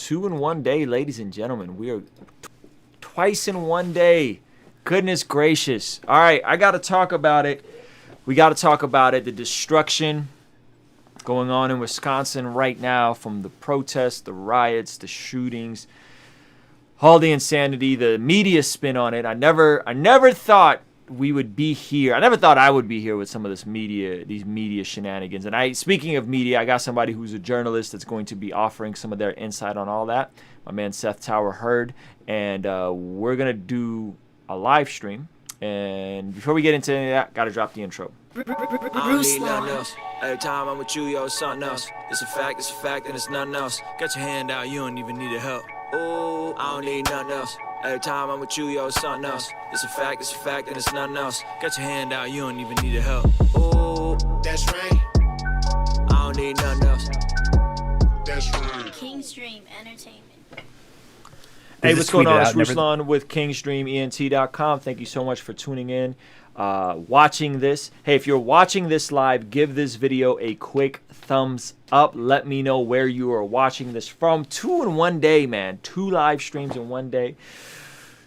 2 in 1 day, ladies and gentlemen. We are twice in 1 day. Goodness gracious. All right, I got to talk about it. We got to talk about it. The destruction going on in Wisconsin right now, from the protests, the riots, the shootings, all the insanity, the media spin on it. I never thought we would be here. I never thought I would be here with some of these media shenanigans. And speaking of media, I got somebody who's a journalist that's going to be offering some of their insight on all that. My man Seth Tower Heard, and we're gonna do a live stream. And before we get into any of that, gotta drop the intro. Ruslan. Every time I'm with you, yo, it's something else. It's a fact, and it's nothing else. Got your hand out, you don't even need help. Ooh, I don't need nothing else. Every time I'm with you, yo, it's something else. It's a fact, and it's nothing else. Got your hand out, you don't even need help. Ooh, that's right. I don't need nothing else. That's right. King's Dream Entertainment. Hey, what's going on? It's Ruslan with KingsDreamENT.com. Thank you so much for tuning in, watching this. Hey, if you're watching this live, give this video a quick thumbs up. Let me know where you are watching this from. 2 in 1 day, man. 2 live streams in 1 day.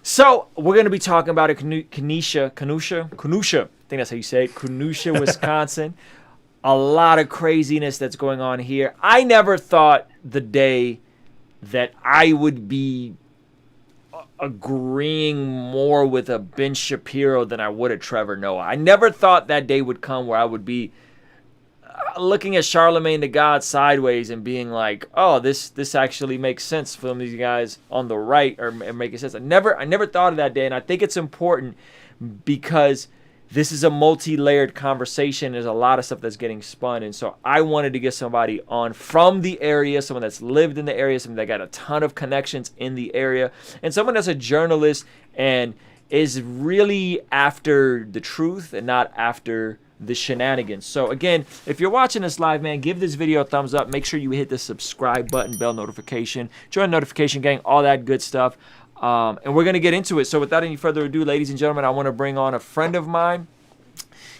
So we're going to be talking about it. Kenosha. I think that's how you say it. Kenosha, Wisconsin. A lot of craziness that's going on here. I never thought the day that I would be agreeing more with a Ben Shapiro than I would a Trevor Noah. I never thought that day would come where I would be looking at Charlemagne the God sideways and being like, oh, this actually makes sense for these guys on the right, or making sense. I never thought of that day, and I think it's important because this is a multi-layered conversation. There's a lot of stuff that's getting spun, and so I wanted to get somebody on from the area, someone that's lived in the area, someone that got a ton of connections in the area, and someone that's a journalist and is really after the truth and not after the shenanigans. So again, if you're watching this live, man, give this video a thumbs up. Make sure you hit the subscribe button, bell notification, join notification gang, all that good stuff. And we're going to get into it. So without any further ado, ladies and gentlemen, I want to bring on a friend of mine.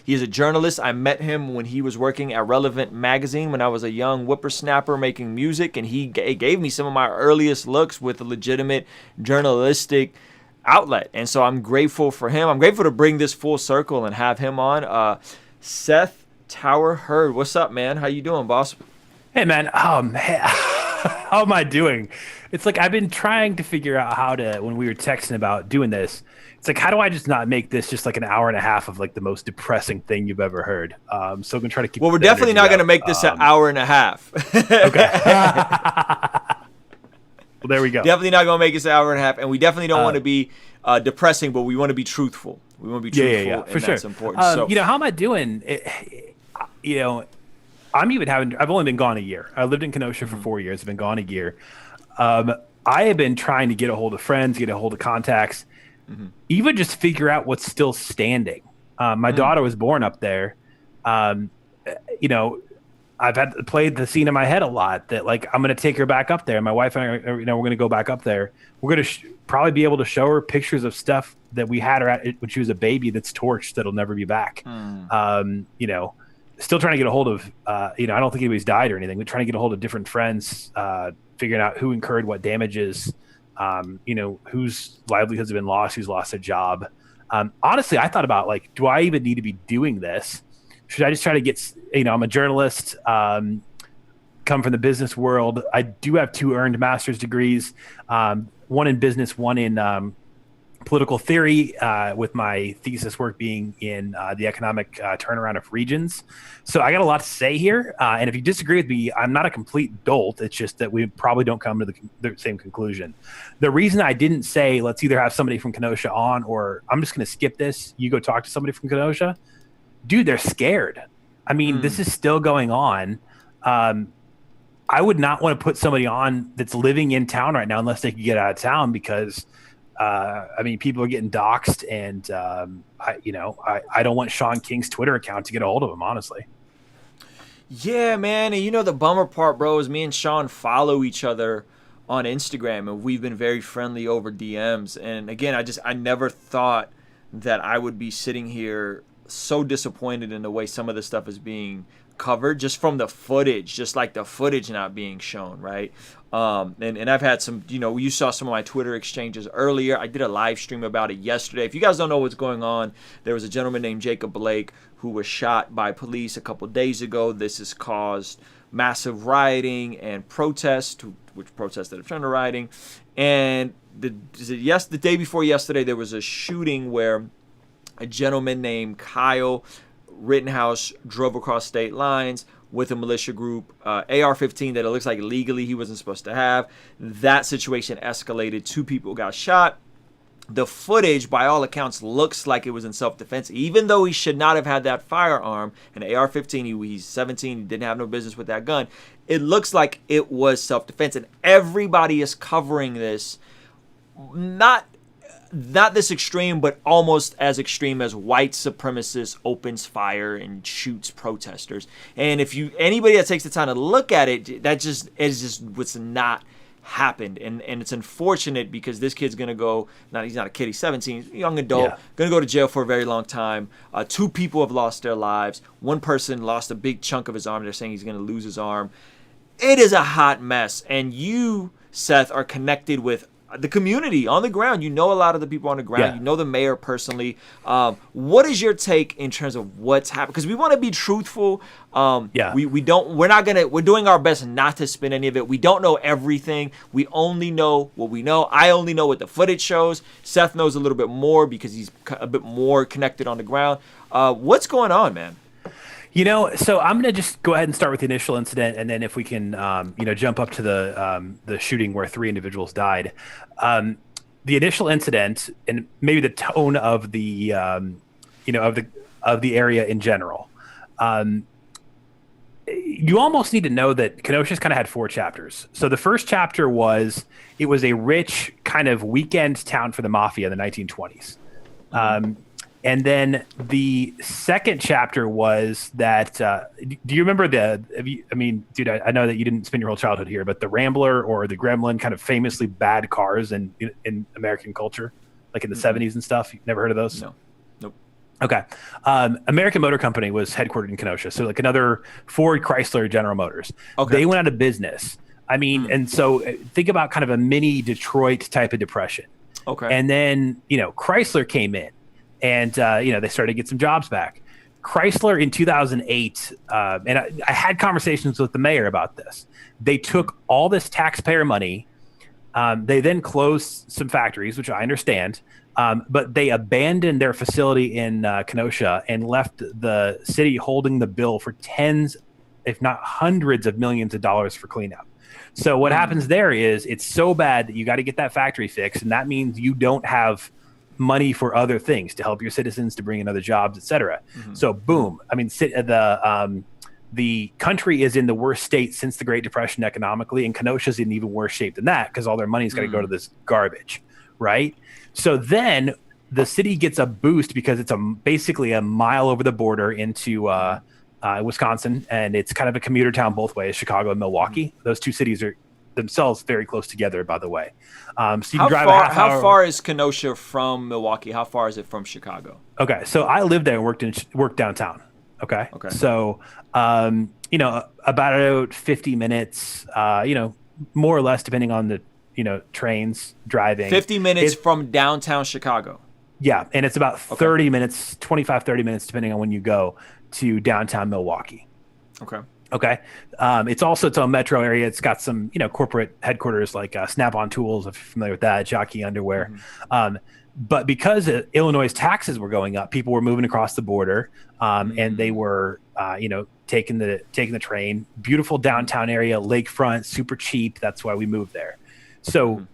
He is a journalist. I met him when he was working at Relevant Magazine when I was a young whippersnapper making music, and he gave me some of my earliest looks with a legitimate journalistic outlet. And so I'm grateful for him. I'm grateful to bring this full circle and have him on. Seth Tower Heard. What's up, man? How you doing, boss? Hey, man. How am I doing? It's like I've been trying to figure out how to, when we were texting about doing this, it's like, how do I just not make this just like an hour and a half of like the most depressing thing you've ever heard? So I'm going to try to keep. Well, we're definitely not going to make this an hour and a half. Okay. Well, there we go. Definitely not going to make this an hour and a half. And we definitely don't want to be depressing, but we want to be truthful. We want to be truthful. Yeah, for sure. That's important. So, how am I doing? I've only been gone a year. I lived in Kenosha for 4 years. I've been gone a year. I have been trying to get a hold of friends, get a hold of contacts, even just figure out what's still standing. My daughter was born up there. I've had played the scene in my head a lot that like I'm going to take her back up there. My wife and I, we're going to go back up there. We're going to probably be able to show her pictures of stuff that we had her at when she was a baby that's torched that'll never be back. Still trying to get a hold of, I don't think anybody's died or anything. We're trying to get a hold of different friends, figuring out who incurred what damages, whose livelihoods have been lost, who's lost a job. Honestly, I thought about like, do I even need to be doing this? Should I just try to get, I'm a journalist, come from the business world. I do have 2 earned master's degrees, one in business, one in political theory, with my thesis work being in the economic turnaround of regions. So I got a lot to say here. And if you disagree with me, I'm not a complete dolt. It's just that we probably don't come to the same conclusion. The reason I didn't say, let's either have somebody from Kenosha on, or I'm just going to skip this, you go talk to somebody from Kenosha. Dude, they're scared. I mean, this is still going on. I would not want to put somebody on that's living in town right now unless they could get out of town because people are getting doxxed, and I don't want Sean King's Twitter account to get a hold of him, honestly. Yeah, man. And the bummer part, bro, is me and Sean follow each other on Instagram, and we've been very friendly over DMs. And again, I never thought that I would be sitting here so disappointed in the way some of this stuff is being covered, just from the footage, just like the footage not being shown, right? And I've had some, you saw some of my Twitter exchanges earlier. I did a live stream about it yesterday. If you guys don't know what's going on, there was a gentleman named Jacob Blake who was shot by police a couple days ago. This has caused massive rioting and protests, which protested a trend of rioting. And the day before yesterday, there was a shooting where a gentleman named Kyle Rittenhouse drove across state lines with a militia group, AR-15 that it looks like legally he wasn't supposed to have. That situation escalated. 2 people got shot. The footage, by all accounts, looks like it was in self-defense, even though he should not have had that firearm. An AR-15, he's 17, he didn't have no business with that gun. It looks like it was self-defense, and everybody is covering this, not this extreme, but almost as extreme as white supremacist opens fire and shoots protesters. And if anybody that takes the time to look at it, that just is just what's not happened. And it's unfortunate because this kid's gonna go, he's not a kid, he's 17, he's a young adult, gonna go to jail for a very long time. 2 people have lost their lives. 1 person lost a big chunk of his arm. They're saying he's gonna lose his arm. It is a hot mess. And you, Seth, are connected with the community on the ground. You know a lot of the people on the ground. You know the mayor personally. What is your take in terms of what's happened? Because we want to be truthful. We're doing our best not to spin any of it. We don't know everything. We only know what we know. I only know what the footage shows. Seth knows a little bit more because he's a bit more connected on the ground. What's going on, man? So I'm going to just go ahead and start with the initial incident, and then if we can, jump up to the shooting where 3 individuals died. The initial incident and maybe the tone of the, of the area in general. You almost need to know that Kenosha's kind of had 4 chapters. So the first chapter it was a rich kind of weekend town for the mafia in the 1920s. And then the second chapter was that, do you remember I know that you didn't spend your whole childhood here, but the Rambler or the Gremlin, kind of famously bad cars in American culture, like in the 70s and stuff. You've never heard of those? No. Nope. Okay. American Motor Company was headquartered in Kenosha. So like another Ford, Chrysler, General Motors. Okay. They went out of business. And so think about kind of a mini Detroit type of depression. Okay. And then, Chrysler came in. And, they started to get some jobs back. Chrysler in 2008, and I had conversations with the mayor about this. They took all this taxpayer money. They then closed some factories, which I understand. But they abandoned their facility in Kenosha and left the city holding the bill for tens, if not hundreds of millions of dollars for cleanup. So what happens there is it's so bad that you got to get that factory fixed. And that means you don't have money for other things to help your citizens, to bring in other jobs, et cetera. So boom. The country is in the worst state since the Great Depression economically, and Kenosha's in even worse shape than that because all their money's got to go to this garbage, right? So then the city gets a boost because it's basically a mile over the border into Wisconsin, and it's kind of a commuter town both ways, Chicago and Milwaukee. Those 2 cities are themselves very close together, by the way. So you can drive a half hour. How far is Kenosha from Milwaukee? How far is it from Chicago? Okay, so I lived there and worked downtown. Okay. So, about 50 minutes, more or less, depending on the, trains driving. 50 minutes from downtown Chicago. Yeah, and it's about 30 minutes, 25, 30 minutes, depending on when you go to downtown Milwaukee. Okay. It's also its own metro area. It's got some, corporate headquarters like Snap-on Tools, if you're familiar with that, Jockey Underwear. But because Illinois' taxes were going up, people were moving across the border, and they were, taking the train. Beautiful downtown area, lakefront, super cheap. That's why we moved there. So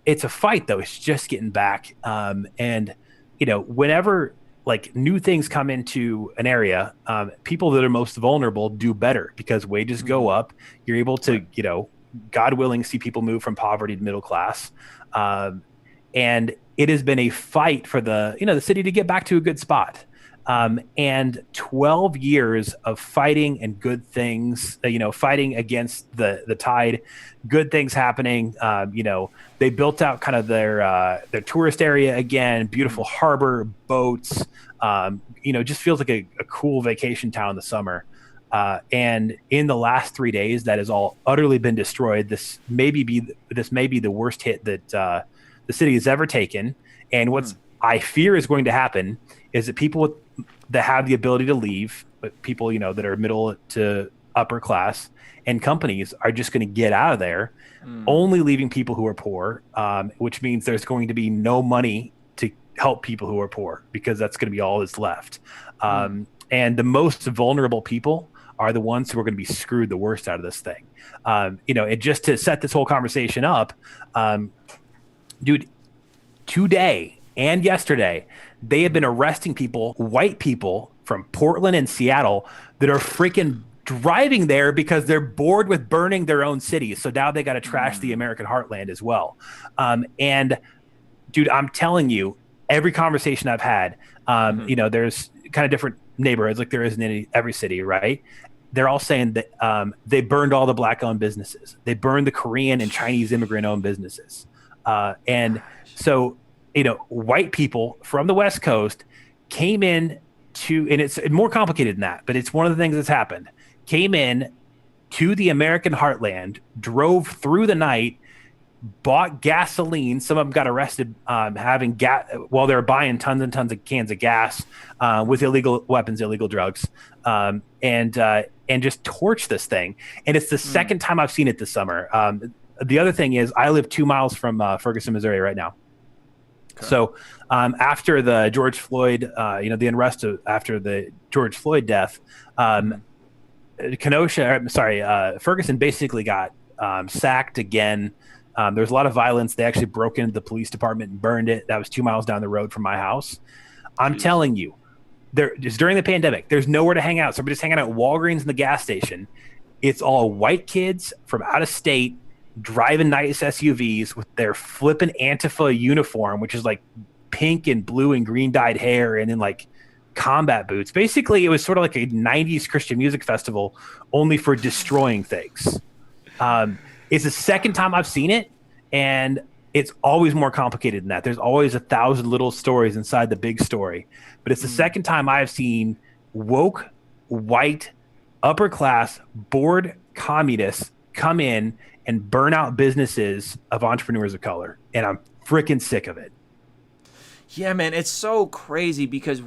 it's a fight, though. It's just getting back. And whenever like new things come into an area, people that are most vulnerable do better because wages go up. You're able to, God willing, see people move from poverty to middle class. And it has been a fight for the city to get back to a good spot. And 12 years of fighting and good things, fighting against the tide, good things happening. They built out kind of their tourist area again, beautiful harbor, boats, just feels like a cool vacation town in the summer. And in the last 3 days, that has all utterly been destroyed. This may be the worst hit that the city has ever taken. And what's I fear is going to happen is that people that have the ability to leave, but people that are middle to upper class and companies are just going to get out of there, only leaving people who are poor, which means there's going to be no money to help people who are poor because that's going to be all that's left. And the most vulnerable people are the ones who are going to be screwed the worst out of this thing. And just to set this whole conversation up, dude, today and yesterday, they have been arresting people, white people from Portland and Seattle that are freaking driving there because they're bored with burning their own cities. So now they got to trash the American heartland as well. And dude, I'm telling you, every conversation I've had, there's kind of different neighborhoods like there is in every city, right? They're all saying that they burned all the black-owned businesses. They burned the Korean and Chinese immigrant-owned businesses. And so, white people from the West Coast came in and it's more complicated than that, but it's one of the things that's happened, came in to the American heartland, drove through the night, bought gasoline. Some of them got arrested having gas while they were buying tons and tons of cans of gas with illegal weapons, illegal drugs, and just torched this thing. And it's the second time I've seen it this summer. The other thing is I live 2 miles from Ferguson, Missouri right now. Okay. So after the George Floyd, the unrest after the George Floyd death, Ferguson basically got sacked again. There was a lot of violence. They actually broke into the police department and burned it. That was 2 miles down the road from my house. I'm telling you, just during the pandemic, there's nowhere to hang out. So we're just hanging out at Walgreens and the gas station. It's all white kids from out of state driving nice SUVs with their flippin' Antifa uniform, which is like pink and blue and green dyed hair, and then like combat boots. Basically, it was sort of like a 90s Christian music festival, only for destroying things. It's the second time I've seen it, and it's always more complicated than that. There's always 1,000 little stories inside the big story. But it's the second time I've seen woke, white, upper class, bored communists come in and burn out businesses of entrepreneurs of color. And I'm freaking sick of it. Yeah, man, it's so crazy because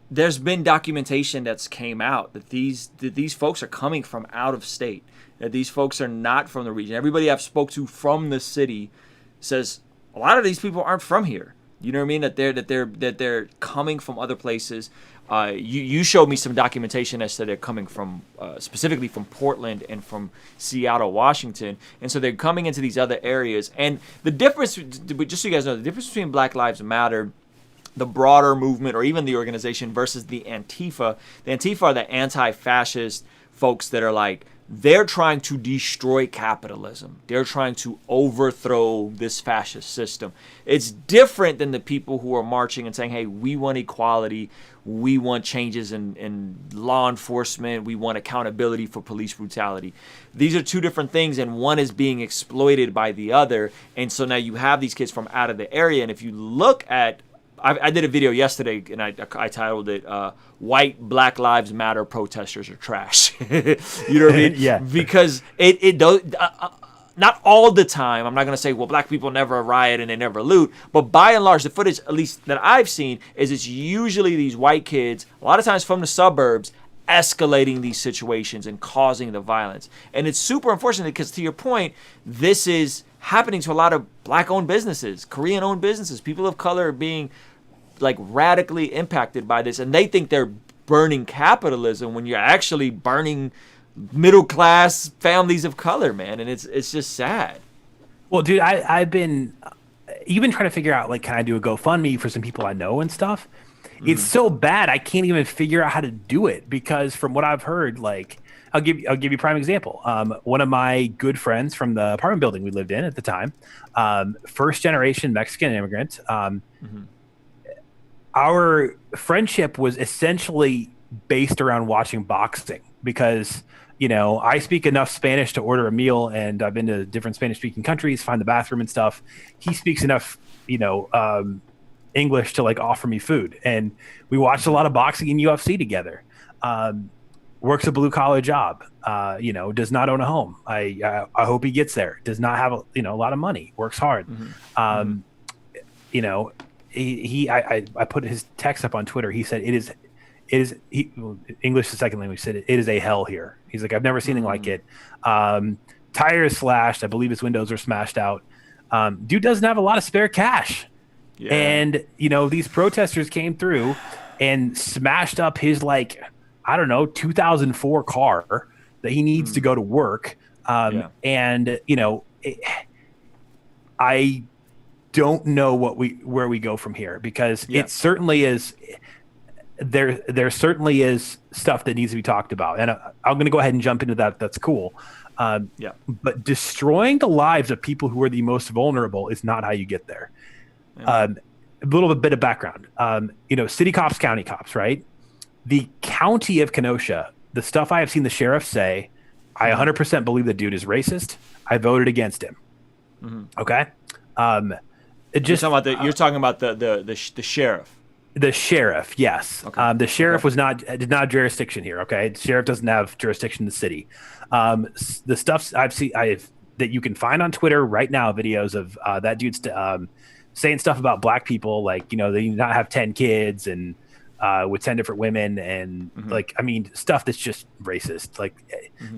there's been documentation that's came out that these folks are coming from out of state, that these folks are not from the region. Everybody I've spoke to from the city says a lot of these people aren't from here. You know what I mean? That they're coming from other places. You showed me some documentation that said they're coming from specifically from Portland and from Seattle, Washington, and so they're coming into these other areas. And the difference, just so you guys know, the difference between Black Lives Matter, the broader movement, or even the organization, versus the Antifa. The Antifa are the anti-fascist folks that are like, they're trying to destroy capitalism. They're trying to overthrow this fascist system. It's different than the people who are marching and saying, hey, we want equality. We want changes in law enforcement. We want accountability for police brutality. These are two different things, and one is being exploited by the other. And so now you have these kids from out of the area. And if you look at, I did a video yesterday, and I titled it, White Black Lives Matter Protesters Are Trash. You know what I mean? Yeah. Because it does, not all the time. I'm not going to say, well, black people never riot and they never loot. But by and large, the footage, at least that I've seen, is it's usually these white kids, a lot of times from the suburbs, escalating these situations and causing the violence. And it's super unfortunate because, to your point, this is happening to a lot of black-owned businesses, Korean-owned businesses. People of color are being like radically impacted by this, and they think they're burning capitalism when you're actually burning middle-class families of color, man. And it's just sad. Well, dude, I've been even trying to figure out, like, can I do a GoFundMe for some people I know and stuff? It's so bad I can't even figure out how to do it, because from what I've heard, like, I'll give you a prime example. One of my good friends from the apartment building we lived in at the time, first generation Mexican immigrant, our friendship was essentially based around watching boxing because, I speak enough Spanish to order a meal, and I've been to different Spanish speaking countries, find the bathroom and stuff. He speaks enough, English to like offer me food. And we watched a lot of boxing and UFC together. Works a blue collar job, does not own a home. I hope he gets there. Does not have a lot of money, works hard. I put his text up on Twitter. He said, English the second language, said it is a hell here. He's like, I've never seen anything like it. Tires slashed. I believe his windows are smashed out. Dude doesn't have a lot of spare cash. Yeah. And, these protesters came through and smashed up his 2004 car that he needs to go to work. And, I don't know where we go from here because it certainly is. There certainly is stuff that needs to be talked about, and I'm going to go ahead and jump into that. That's cool. But destroying the lives of people who are the most vulnerable is not how you get there. A little bit of background. City cops, county cops, right? The county of Kenosha, the stuff I have seen the sheriff say, I 100% believe the dude is racist. I voted against him. Okay. You're talking about the sheriff. The sheriff, yes. Okay. The sheriff did not have jurisdiction here. Okay, the sheriff doesn't have jurisdiction in the city. The stuff that you can find on Twitter right now, videos of that dude saying stuff about black people, like they do not have 10 kids and with 10 different women and stuff that's just racist.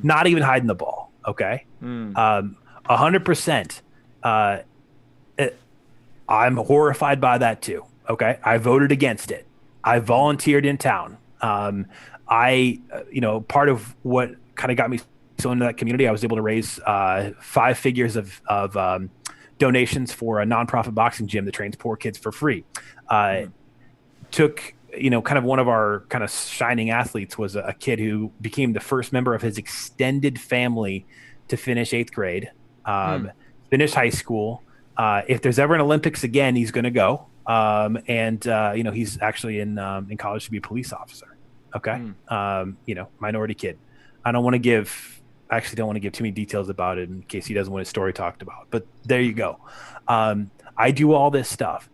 Not even hiding the ball. Okay, 100%. I'm horrified by that too. Okay. I voted against it. I volunteered in town. Part of what kind of got me so into that community, I was able to raise 5 figures of donations for a nonprofit boxing gym that trains poor kids for free. Took, kind of one of our kind of shining athletes was a kid who became the first member of his extended family to finish 8th grade, finish high school. If there's ever an Olympics again, he's going to go. He's actually in college to be a police officer. Okay. Minority kid. I don't want to give too many details about it in case he doesn't want his story talked about, but there you go. I do all this stuff.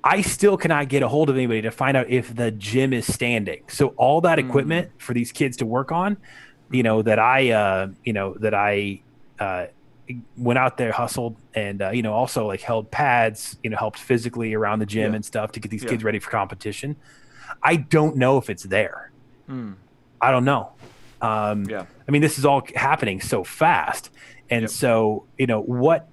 I still cannot get a hold of anybody to find out if the gym is standing. So all that equipment for these kids to work on, that I went out there, hustled, and also held pads, helped physically around the gym and stuff to get these kids ready for competition. I don't know if it's there. I don't know. This is all happening so fast, and so what.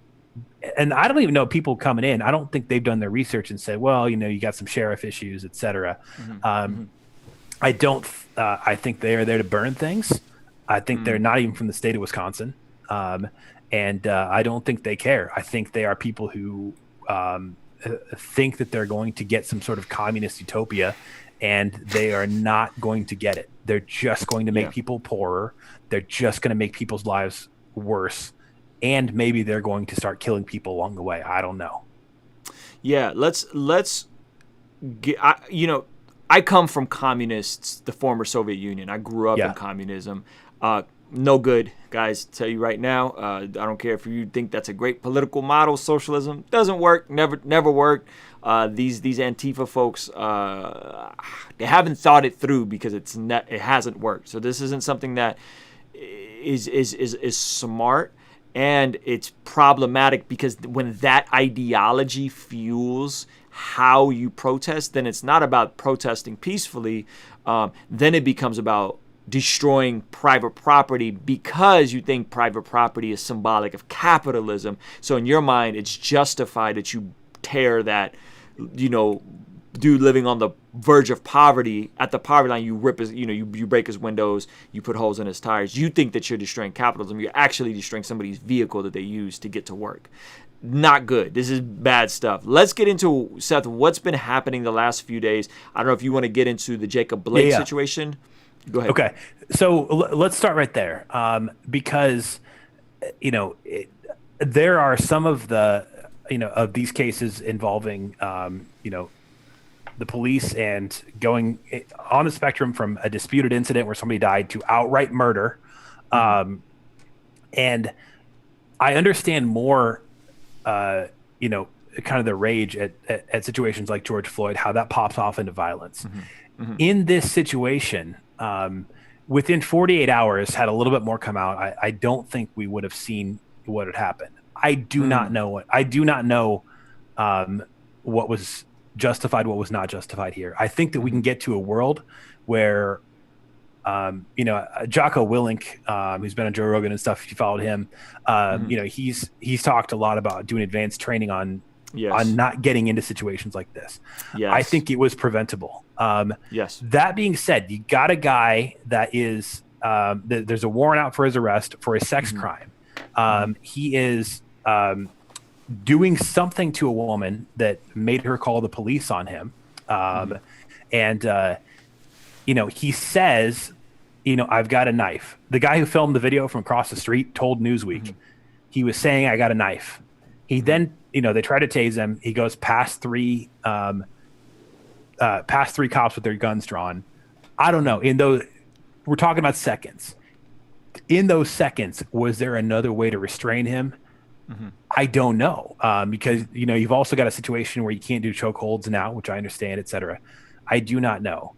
And I don't even know people coming in. I don't think they've done their research and said, well, you got some sheriff issues, et cetera. I don't. I think they are there to burn things. I think they're not even from the state of Wisconsin. And I don't think they care. I think they are people who think that they're going to get some sort of communist utopia, and they are not going to get it. They're just going to make people poorer. They're just going to make people's lives worse. And maybe they're going to start killing people along the way. I don't know. Yeah, let's get. I come from communists, the former Soviet Union. I grew up in communism. No good, guys. Tell you right now. I don't care if you think that's a great political model. Socialism doesn't work. Never worked. These Antifa folks, they haven't thought it through because it hasn't worked. So this isn't something that is smart. And it's problematic because when that ideology fuels how you protest, then it's not about protesting peacefully. Then it becomes about destroying private property because you think private property is symbolic of capitalism. So in your mind, it's justified that you tear that, dude living on the verge of poverty, at the poverty line, you rip his, you break his windows, you put holes in his tires. You think that you're destroying capitalism. You're actually destroying somebody's vehicle that they use to get to work. Not good. This is bad stuff. Let's get into, Seth, what's been happening the last few days. I don't know if you want to get into the Jacob Blake situation. Go ahead. Okay. So let's start right there. Because, there are some of the, of these cases involving, the police and going on the spectrum from a disputed incident where somebody died to outright murder. And I understand more, kind of the rage at situations like George Floyd, how that pops off into violence. In this situation, within 48 hours, had a little bit more come out, I don't think we would have seen what had happened. I do not know what was justified, what was not justified here. I think that we can get to a world where, Jocko Willink, who's been on Joe Rogan and stuff, if you followed him, he's talked a lot about doing advanced training on not getting into situations like this. I think it was preventable. That being said, you got a guy that is, there's a warrant out for his arrest for a sex crime. He is doing something to a woman that made her call the police on him. He says, I've got a knife. The guy who filmed the video from across the street told Newsweek, he was saying, I got a knife. He then, they try to tase him. He goes past three cops with their guns drawn. I don't know. We're talking about seconds. In those seconds, was there another way to restrain him? I don't know, because you've also got a situation where you can't do chokeholds now, which I understand, etc. I do not know.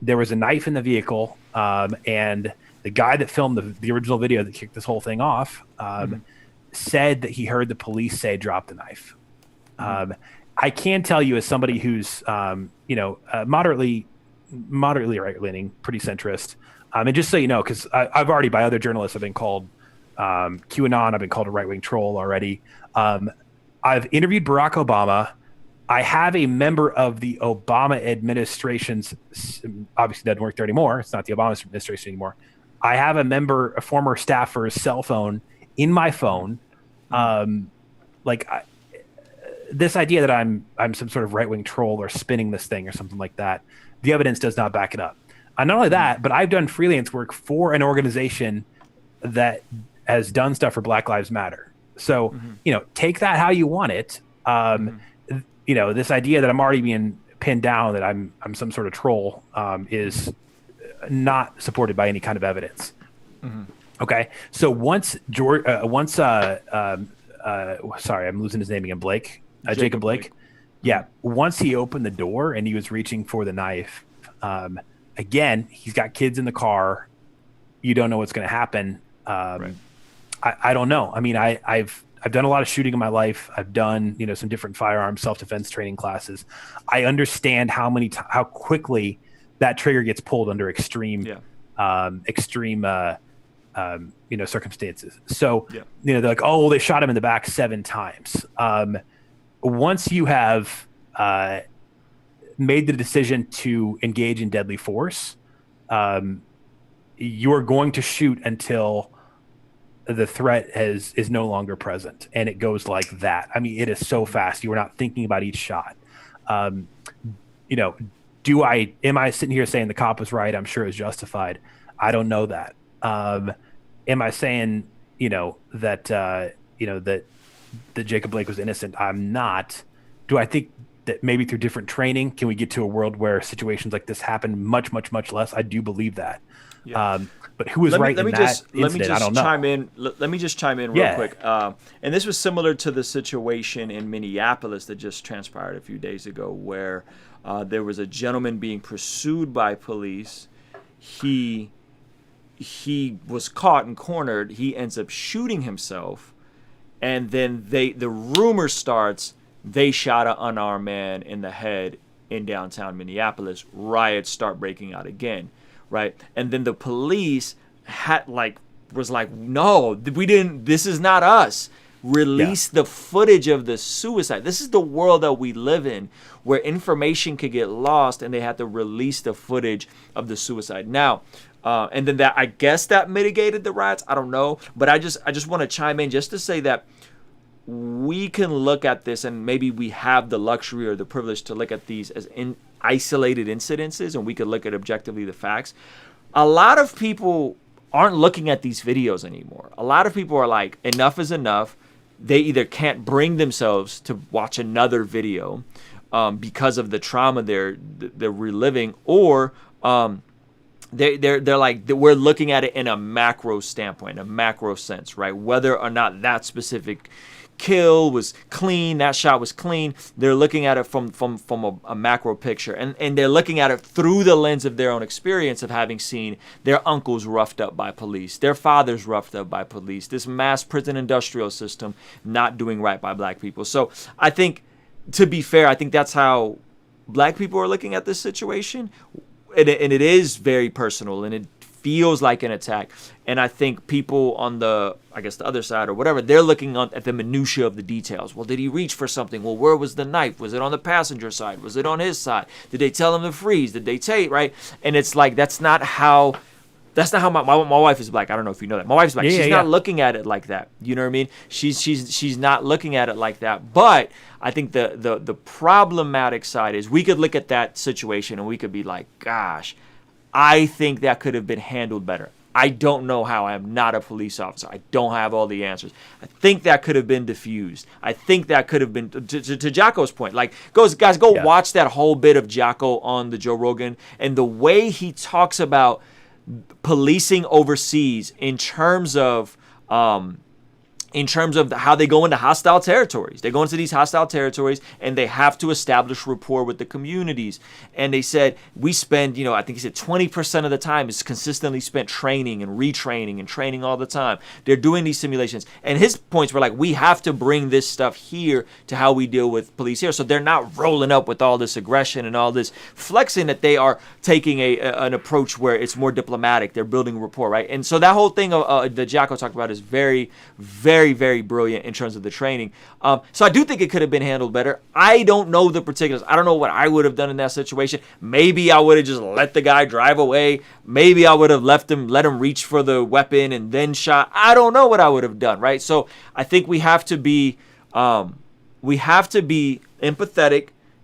There was a knife in the vehicle, and the guy that filmed the original video that kicked this whole thing off said that he heard the police say, "Drop the knife." I can tell you, as somebody who's moderately right-leaning, pretty centrist, and just so you know, because I've already, by other journalists, I've been called QAnon. I've been called a right-wing troll already. I've interviewed Barack Obama. I have a member of the Obama administration's, obviously doesn't work there anymore. It's not the Obama administration anymore. I have a former staffer's cell phone in my phone. This idea that I'm some sort of right-wing troll or spinning this thing or something like that, the evidence does not back it up. And not only that, but I've done freelance work for an organization that has done stuff for Black Lives Matter. So, take that how you want it. This idea that I'm already being pinned down, that I'm some sort of troll, is not supported by any kind of evidence. Okay. So once sorry, I'm losing his name again. Jacob Blake. Yeah. Once he opened the door and he was reaching for the knife, again, he's got kids in the car. You don't know what's going to happen. I don't know. I mean, I've done a lot of shooting in my life. I've done, some different firearm self-defense training classes. I understand how quickly that trigger gets pulled under extreme circumstances. So, they're like, oh, they shot him in the back 7 times. Once you have made the decision to engage in deadly force, you're going to shoot until the threat is no longer present, and it goes like that. I mean, it is so fast. You are not thinking about each shot. Am I sitting here saying the cop was right? I'm sure it's justified. I don't know that. Am I saying, that Jacob Blake was innocent? I'm not. Do I think that maybe through different training, can we get to a world where situations like this happen much, much, much less? I do believe that. Yeah. But who was right in that incident? I don't know. Let me just chime in real quick. And this was similar to the situation in Minneapolis that just transpired a few days ago, where there was a gentleman being pursued by police. He was caught and cornered. He ends up shooting himself, and then the rumor starts they shot an unarmed man in the head in downtown Minneapolis. Riots start breaking out again. Right. And then the police was like, no, we didn't. This is not us. Release the footage of the suicide. This is the world that we live in, where information could get lost, and they had to release the footage of the suicide. Now, and then I guess that mitigated the riots. I don't know. But I just want to chime in just to say that we can look at this, and maybe we have the luxury or the privilege to look at these as isolated incidences, and we could look at objectively the facts. A lot of people aren't looking at these videos anymore. A lot of people are like, enough is enough. They either can't bring themselves to watch another video, because of the trauma they're reliving, or they're like, we're looking at it in a macro standpoint, a macro sense, right? Whether or not that specific kill was clean, that shot was clean. They're looking at it from a macro picture, and they're looking at it through the lens of their own experience of having seen their uncles roughed up by police, their fathers roughed up by police, this mass prison industrial system not doing right by black people. So I think, to be fair, I think that's how black people are looking at this situation, and it is very personal, and it feels like an attack. And I think people on the other side or whatever, they're looking at the minutia of the details. Well, did he reach for something? Well, where was the knife? Was it on the passenger side? Was it on his side? Did they tell him to freeze? Did they take, right? And it's like, that's not how my wife is black. I don't know if you know that. My wife's black. She's not looking at it like that. You know what I mean? She's not looking at it like that. But I think the problematic side is, we could look at that situation and we could be like, gosh, I think that could have been handled better. I don't know how. I am not a police officer. I don't have all the answers. I think that could have been diffused. I think that could have been, to Jocko's point, like, guys, watch that whole bit of Jocko on the Joe Rogan, and the way he talks about policing overseas in terms of how they go into hostile territories. They go into these hostile territories and they have to establish rapport with the communities. And they said, we spend, I think he said 20% of the time is consistently spent training and retraining and training all the time. They're doing these simulations. And his points were like, we have to bring this stuff here to how we deal with police here. So they're not rolling up with all this aggression and all this flexing, that they are taking an approach where it's more diplomatic. They're building rapport, right? And so that whole thing that Jocko talked about is very, very, very brilliant in terms of the training. So I do think it could have been handled better. I don't know the particulars. I don't know what I would have done in that situation. Maybe I would have just let the guy drive away. Maybe I would have let him reach for the weapon and then shot. I don't know what I would have done, right? So I think we have to be empathetic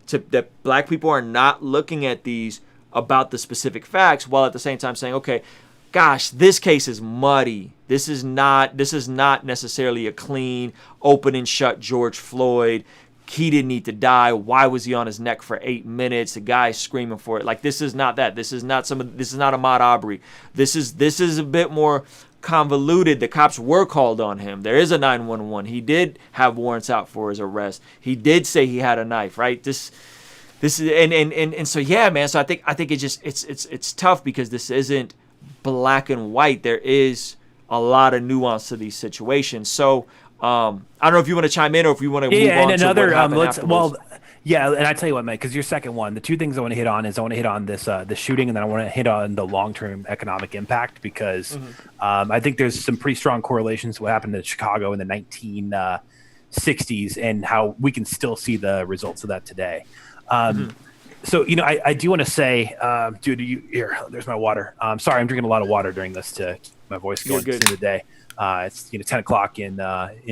to that black people are not looking at these about the specific facts, while at the same time saying, okay, gosh, this case is muddy. This is not necessarily a clean, open and shut George Floyd. He didn't need to die. Why was he on his neck for 8 minutes? The guy screaming for it. Like, this is not that. This is not Ahmaud Arbery. This is a bit more convoluted. The cops were called on him. There is a 911. He did have warrants out for his arrest. He did say he had a knife, right? This is and so, yeah, man. So I think it's tough, because this isn't black and white. There is a lot of nuance to these situations. So I don't know if you want to chime in or if you want to move on and another, to what happened and I tell you what, Mike, because your second one, the two things I want to hit on is, I want to hit on this the shooting, and then I want to hit on the long-term economic impact, because I think there's some pretty strong correlations to what happened in Chicago in the 1960s and how we can still see the results of that today. So, I do want to say, dude, there's my water. Sorry, I'm drinking a lot of water during this to keep my voice going through the day. It's 10 o'clock in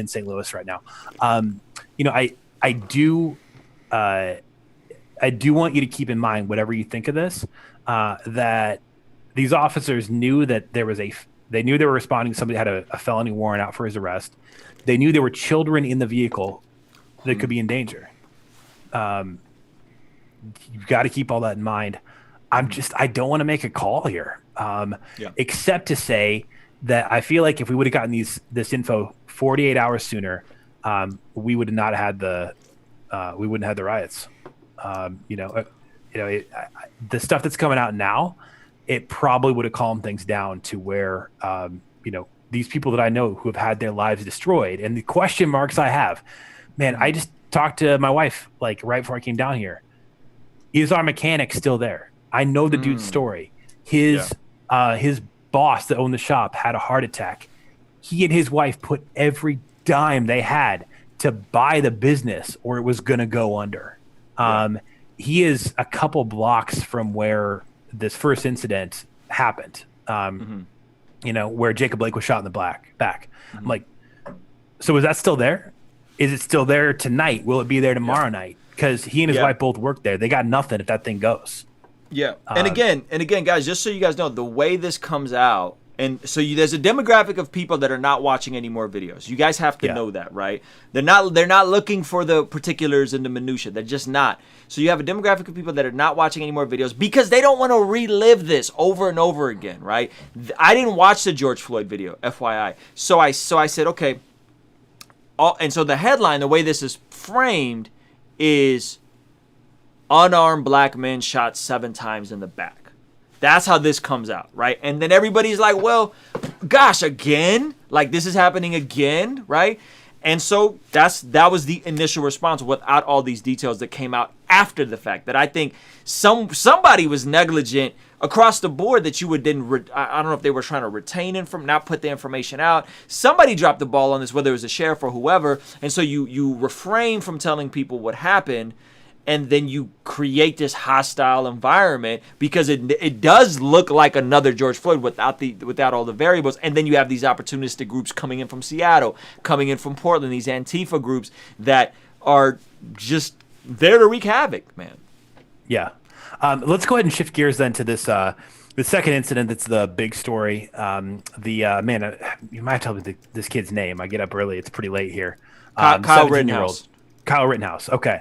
St. Louis right now. I do want you to keep in mind, whatever you think of this, that these officers knew that they knew they were responding to somebody who had a felony warrant out for his arrest. They knew there were children in the vehicle that could be in danger. You've got to keep all that in mind. I don't want to make a call here, except to say that I feel like if we would have gotten this info 48 hours sooner, we would not have had the riots. The stuff that's coming out now, it probably would have calmed things down to where, these people that I know who have had their lives destroyed, and the question marks I have, man, I just talked to my wife like right before I came down here. Is our mechanic still there? I know the dude's story. His boss that owned the shop had a heart attack. He and his wife put every dime they had to buy the business, or it was going to go under. He is a couple blocks from where this first incident happened, where Jacob Blake was shot in the back. I'm like, so is that still there? Is it still there tonight? Will it be there tomorrow night? Because he and his wife both work there. They got nothing if that thing goes. Yeah. And again, guys, just so you guys know, the way this comes out, And so there's a demographic of people that are not watching any more videos. You guys have to know that, right? They're not looking for the particulars and the minutia. They're just not. So you have a demographic of people that are not watching any more videos because they don't want to relive this over and over again, right? I didn't watch the George Floyd video, FYI. So I said, okay. And so the headline, the way this is framed, is unarmed black men shot 7 times in the back. That's how this comes out, right? And then everybody's like, well, gosh, again? Like, this is happening again, right? And so that was the initial response without all these details that came out after the fact. That I think somebody was negligent across the board that you didn't. I don't know if they were trying to not put the information out. Somebody dropped the ball on this, whether it was a sheriff or whoever. And so you refrain from telling people what happened. And then you create this hostile environment because it does look like another George Floyd without all the variables. And then you have these opportunistic groups coming in from Seattle, coming in from Portland, these Antifa groups that are just there to wreak havoc, man. Yeah. Let's go ahead and shift gears then to this the second incident that's the big story. Man, you might tell me this kid's name. I get up early. It's pretty late here. Kyle Rittenhouse. Kyle Rittenhouse. Okay.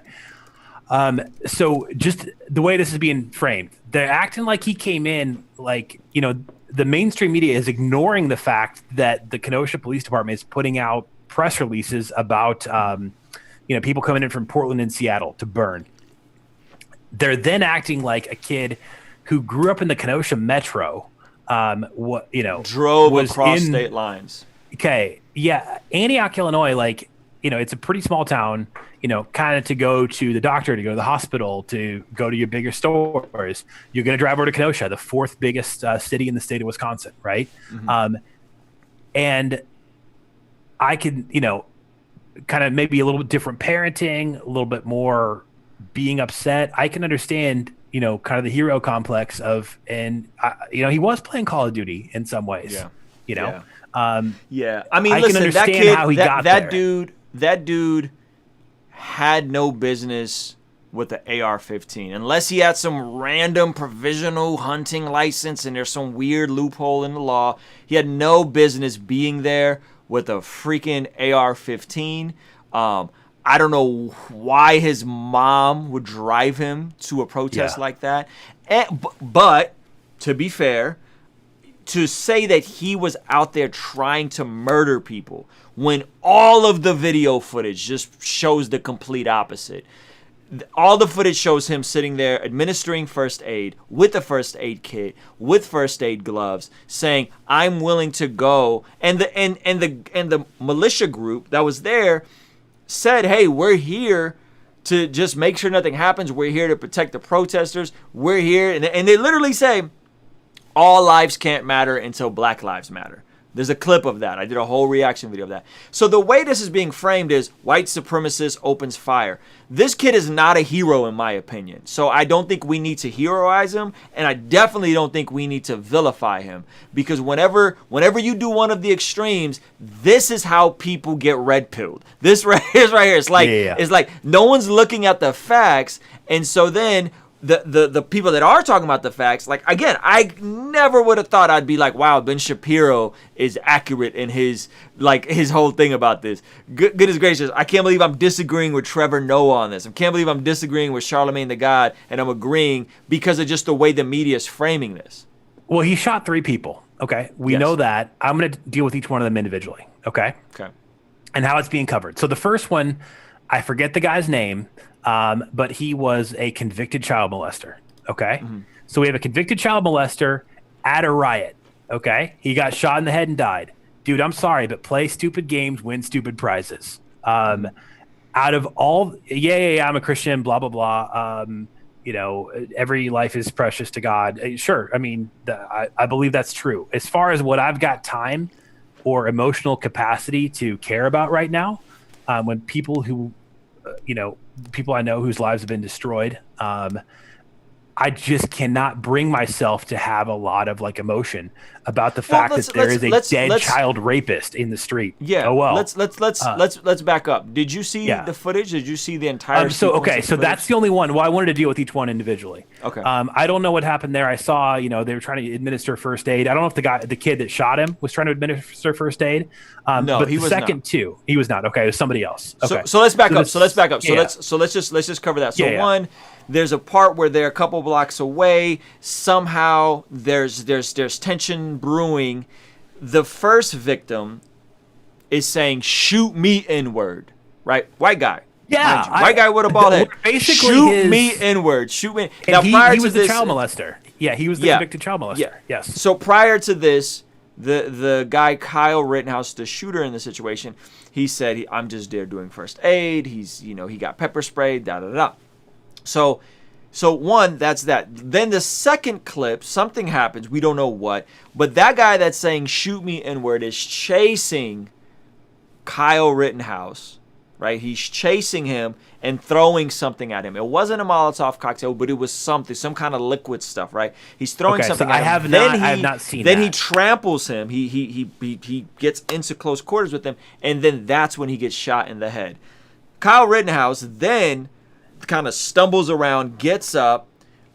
So just the way this is being framed, they're acting like he came in like, the mainstream media is ignoring the fact that the Kenosha Police Department is putting out press releases about, people coming in from Portland and Seattle to burn. They're then acting like a kid who grew up in the Kenosha metro, drove across state lines. Okay. Yeah. Antioch, Illinois, it's a pretty small town, kind of to go to the doctor, to go to the hospital, to go to your bigger stores. You're going to drive over to Kenosha, the 4th biggest city in the state of Wisconsin, right? Mm-hmm. And I can, kind of maybe a little bit different parenting, a little bit more being upset. I can understand, kind of the hero complex of, and, he was playing Call of Duty in some ways, Yeah. I mean, I listen, can understand that kid, how he got there. That dude had no business with the AR-15 unless he had some random provisional hunting license and there's some weird loophole in the law. He had no business being there with a freaking AR-15. I don't know why his mom would drive him to a protest like that. But to be fair, to say that he was out there trying to murder people when all of the video footage just shows the complete opposite. All the footage shows him sitting there administering first aid with a first aid kit, with first aid gloves, saying, "I'm willing to go." And the militia group that was there said, "Hey, we're here to just make sure nothing happens. We're here to protect the protesters. We're here." And they literally say, all lives can't matter until Black lives matter. There's a clip of that. I did a whole reaction video of that. So the way this is being framed is white supremacist opens fire. This kid is not a hero in my opinion. So I don't think we need to heroize him, and I definitely don't think we need to vilify him, because whenever you do one of the extremes, this is how people get red pilled. This right here. It's like it's like no one's looking at the facts, and so then the people that are talking about the facts, like, again, I never would have thought I'd be like, wow, Ben Shapiro is accurate in his whole thing about this. Goodness gracious, I can't believe I'm disagreeing with Trevor Noah on this. I can't believe I'm disagreeing with Charlemagne the God, and I'm agreeing because of just the way the media is framing this. Well, he shot 3 people. Okay, we know that. I'm going to deal with each one of them individually. Okay. And how it's being covered. So the first one, I forget the guy's name. But he was a convicted child molester. Okay. Mm-hmm. So we have a convicted child molester at a riot. Okay. He got shot in the head and died. Dude, I'm sorry, but play stupid games, win stupid prizes. Out of all, I'm a Christian, blah, blah, blah. Every life is precious to God. Sure. I mean, I believe that's true. As far as what I've got time or emotional capacity to care about right now, when people who, people I know whose lives have been destroyed, I just cannot bring myself to have a lot of like emotion about the fact that there is a dead child rapist in the street. Yeah. Oh well. Let's back up. Did you see the footage? Did you see the entire? So that's the only one. Well, I wanted to deal with each one individually. Okay. I don't know what happened there. I saw, they were trying to administer first aid. I don't know if the kid that shot him was trying to administer first aid. No, but he was second not. two, he was not. Okay, it was somebody else. Okay. So let's back up. So let's Yeah. let's just cover that. So one. There's a part where they're a couple blocks away. Somehow there's tension brewing. The first victim is saying, "Shoot me, N-word." Right? White guy. Yeah. White guy with a bald head. Basically, shoot me, N-word. Shoot me. Now, he was the child molester. Yeah, he was the convicted child molester. Yeah. Yes. So prior to this, the guy Kyle Rittenhouse, the shooter in the situation, he said, "I'm just there doing first aid." He's he got pepper sprayed. Da da da. So one, that's that. Then the second clip, something happens. We don't know what. But that guy that's saying, "Shoot me, N-word," is chasing Kyle Rittenhouse, right? He's chasing him and throwing something at him. It wasn't a Molotov cocktail, but it was something, some kind of liquid stuff, right? He's throwing something at him. I have not seen that. Then he tramples him. He gets into close quarters with him, and then that's when he gets shot in the head. Kyle Rittenhouse then kind of stumbles around, gets up.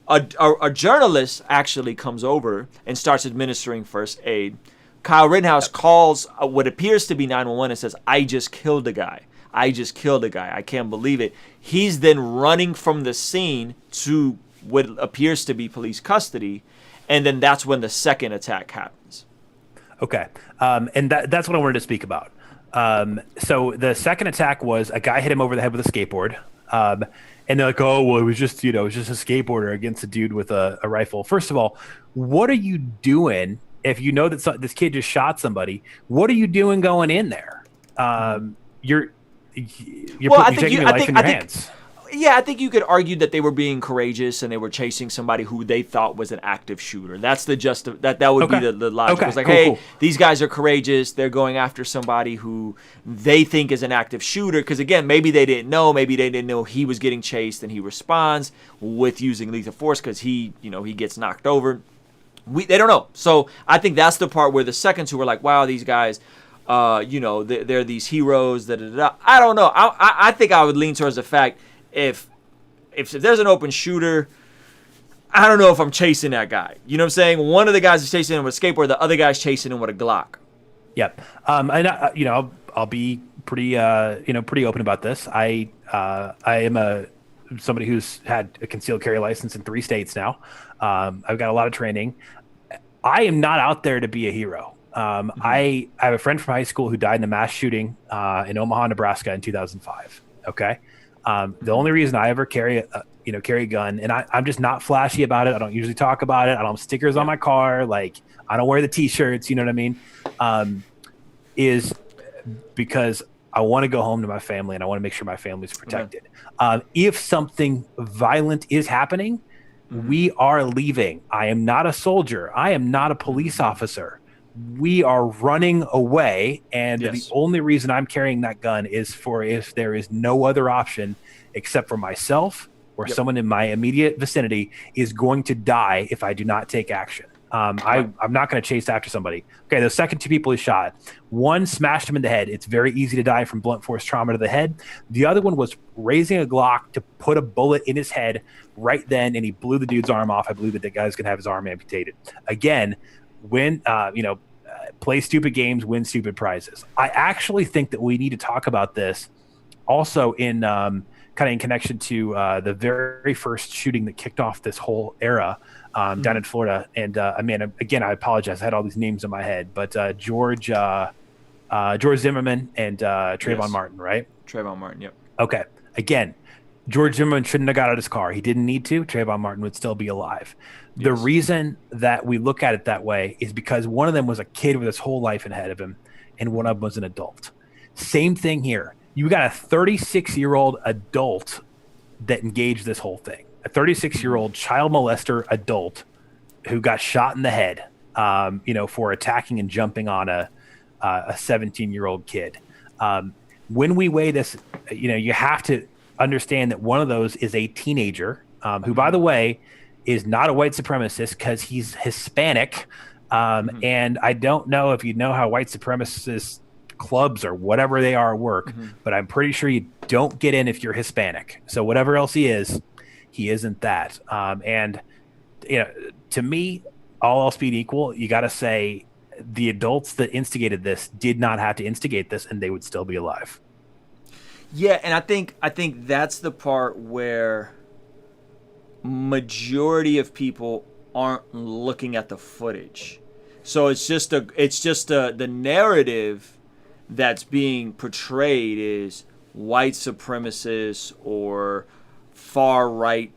A journalist actually comes over and starts administering first aid. Kyle Rittenhouse calls what appears to be 911 and says, "I just killed a guy. I just killed a guy. I can't believe it." He's then running from the scene to what appears to be police custody, and then that's when the second attack happens. Okay, and that's what I wanted to speak about. So the second attack was a guy hit him over the head with a skateboard. And they're like, "Oh, well, it was just a skateboarder against a dude with a rifle." First of all, what are you doing if you know that this kid just shot somebody? What are you doing going in there? You're taking your life in your hands. Yeah, I think you could argue that they were being courageous and they were chasing somebody who they thought was an active shooter. That's the that would be the logic. Okay, It was like, cool. these guys are courageous. They're going after somebody who they think is an active shooter. Because again, maybe they didn't know. Maybe they didn't know he was getting chased, and he responds with using lethal force because he gets knocked over. They don't know. So I think that's the part where the second two were like, wow, these guys. They're these heroes. I don't know. I think I would lean towards the fact. If there's an open shooter, I don't know if I'm chasing that guy. You know what I'm saying? One of the guys is chasing him with a skateboard, the other guy's chasing him with a Glock. Yep. And I'll be pretty open about this. I am somebody who's had a concealed carry license in 3 states now. I've got a lot of training. I am not out there to be a hero. I have a friend from high school who died in a mass shooting in Omaha, Nebraska in 2005. Okay. The only reason I ever carry a gun, and I'm just not flashy about it. I don't usually talk about it. I don't have stickers on my car. Like, I don't wear the t-shirts, you know what I mean? Is because I want to go home to my family and I want to make sure my family's protected. If something violent is happening, we are leaving. I am not a soldier. I am not a police officer. We are running away, and the only reason I'm carrying that gun is for if there is no other option except for myself or someone in my immediate vicinity is going to die if I do not take action. I'm not going to chase after somebody. Okay, the second 2 people he shot, one smashed him in the head. It's very easy to die from blunt force trauma to the head. The other one was raising a Glock to put a bullet in his head right then, and he blew the dude's arm off. I believe that guy's going to have his arm amputated. Again, when play stupid games, win stupid prizes. I actually think that we need to talk about this also in kind of in connection to the very first shooting that kicked off this whole era down in Florida. And again, I apologize. I had all these names in my head, but George Zimmerman and Trayvon Martin, right? Trayvon Martin, yep. Okay. Again, George Zimmerman shouldn't have got out of his car. He didn't need to. Trayvon Martin would still be alive. Yes. The reason that we look at it that way is because one of them was a kid with his whole life ahead of him, and one of them was an adult. Same thing here. You got a 36-year-old adult that engaged this whole thing. A 36-year-old child molester adult who got shot in the head, for attacking and jumping on a 17-year-old kid. When we weigh this, you have to understand that one of those is a teenager who, by the way, is not a white supremacist because he's Hispanic. And I don't know if you know how white supremacist clubs or whatever they are work, but I'm pretty sure you don't get in if you're Hispanic. So whatever else he isn't that. And to me, all else being equal, you got to say the adults that instigated this did not have to instigate this, and they would still be alive. Yeah, and I think that's the part where majority of people aren't looking at the footage. So it's just the narrative that's being portrayed is white supremacist or far right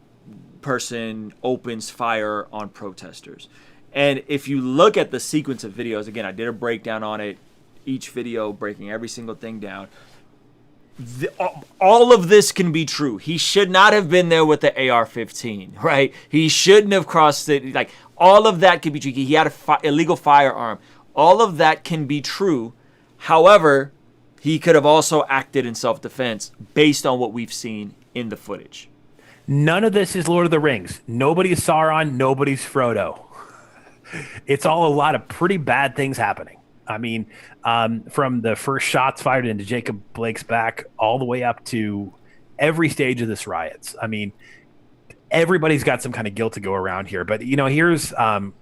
person opens fire on protesters. And if you look at the sequence of videos, again, I did a breakdown on it, each video breaking every single thing down. All of this can be true. He should not have been there with the AR-15, right? He shouldn't have crossed it. Like, all of that can be true. He had an illegal firearm. All of that can be true. However, he could have also acted in self-defense based on what we've seen in the footage. None of this is Lord of the Rings. Nobody's Sauron. Nobody's Frodo. It's all a lot of pretty bad things happening. I mean, from the first shots fired into Jacob Blake's back all the way up to every stage of this riots. I mean, everybody's got some kind of guilt to go around here. But, here's the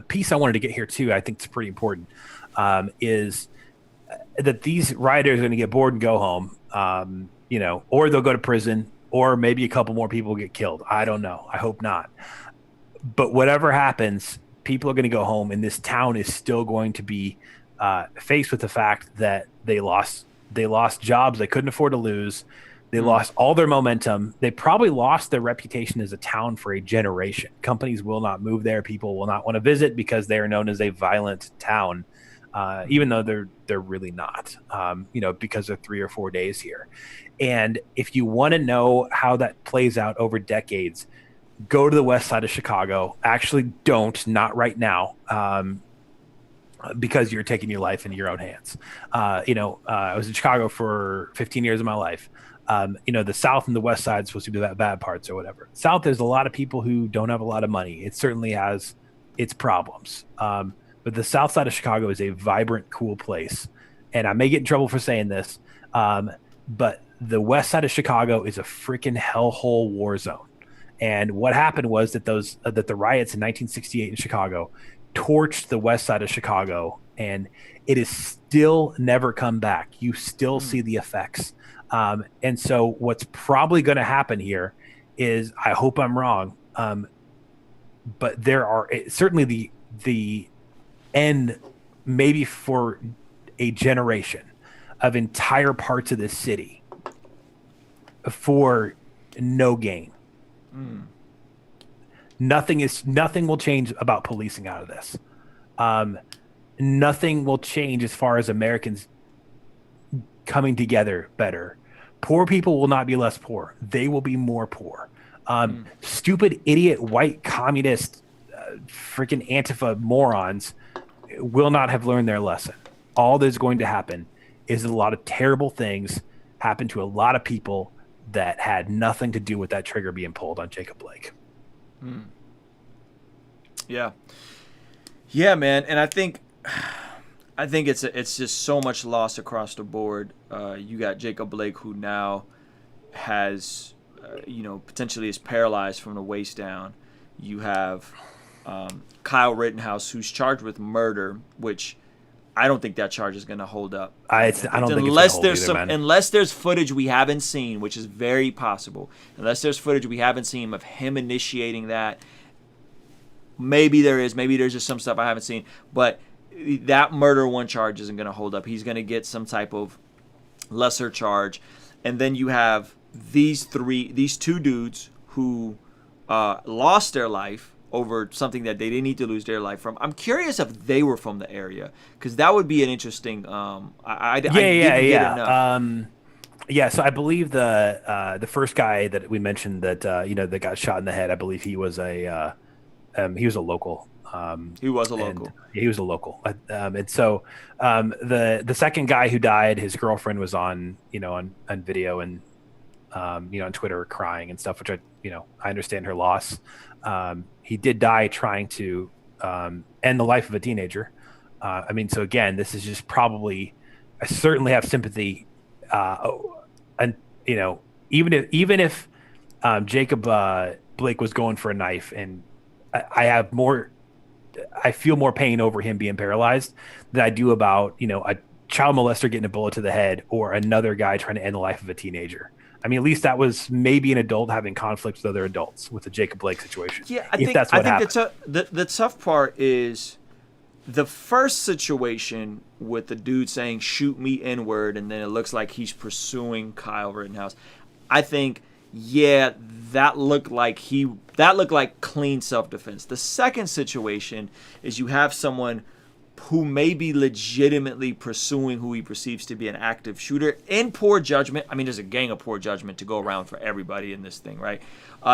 piece I wanted to get here, too. I think it's pretty important, is that these rioters are going to get bored and go home, or they'll go to prison, or maybe a couple more people get killed. I don't know. I hope not. But whatever happens, people are going to go home, and this town is still going to be faced with the fact that they lost jobs they couldn't afford to lose. They lost all their momentum. They probably lost their reputation as a town for a generation. Companies will not move there. People will not want to visit because they are known as a violent town, even though they're really not, because of 3 or 4 days here. And if you want to know how that plays out over decades, go to the west side of Chicago. Actually, not right now, because you're taking your life into your own hands. I was in Chicago for 15 years of my life. The South and the West side is supposed to be the bad parts or whatever. South, there's a lot of people who don't have a lot of money. It certainly has its problems. But the South side of Chicago is a vibrant, cool place. And I may get in trouble for saying this, but the West side of Chicago is a freaking hellhole war zone. And what happened was that the riots in 1968 in Chicago torched the west side of Chicago, and it has still never come back. You still see the effects. And so what's probably going to happen here is, I hope I'm wrong, but there are certainly the end, maybe for a generation, of entire parts of this city for no gain. Nothing will change about policing out of this. Nothing will change as far as Americans coming together better. Poor people will not be less poor. They will be more poor. Stupid, idiot, white, communist, freaking Antifa morons will not have learned their lesson. All that's going to happen is a lot of terrible things happen to a lot of people that had nothing to do with that trigger being pulled on Jacob Blake. Yeah, man. And I think it's just so much loss across the board. You got Jacob Blake, who now has, potentially is paralyzed from the waist down. You have Kyle Rittenhouse, who's charged with murder, which I don't think that charge is going to hold up. I don't think it's going to hold either, man. Unless there's footage we haven't seen, which is very possible. Unless there's footage we haven't seen of him initiating that, maybe there is. Maybe there's just some stuff I haven't seen. But that murder one charge isn't going to hold up. He's going to get some type of lesser charge. And then you have these two dudes who lost their life over something that they didn't need to lose their life from. I'm curious if they were from the area, because that would be an interesting. I didn't get enough. So I believe the first guy that we mentioned that that got shot in the head, I believe he was a local. He was a local. He was a local. And so the second guy who died, his girlfriend was on video, and on Twitter crying and stuff, which I understand her loss. He did die trying to end the life of a teenager. So again, this is just probably, I certainly have sympathy. And even if Jacob Blake was going for a knife, and I feel more pain over him being paralyzed than I do about, a child molester getting a bullet to the head or another guy trying to end the life of a teenager. I mean, at least that was maybe an adult having conflicts with other adults with the Jacob Blake situation. Yeah, I think the tough part is the first situation with the dude saying "shoot me N-word," and then it looks like he's pursuing Kyle Rittenhouse. I think, yeah, that looked like clean self-defense. The second situation is you have someone who may be legitimately pursuing who he perceives to be an active shooter in poor judgment. I mean, there's a gang of poor judgment to go around for everybody in this thing, right?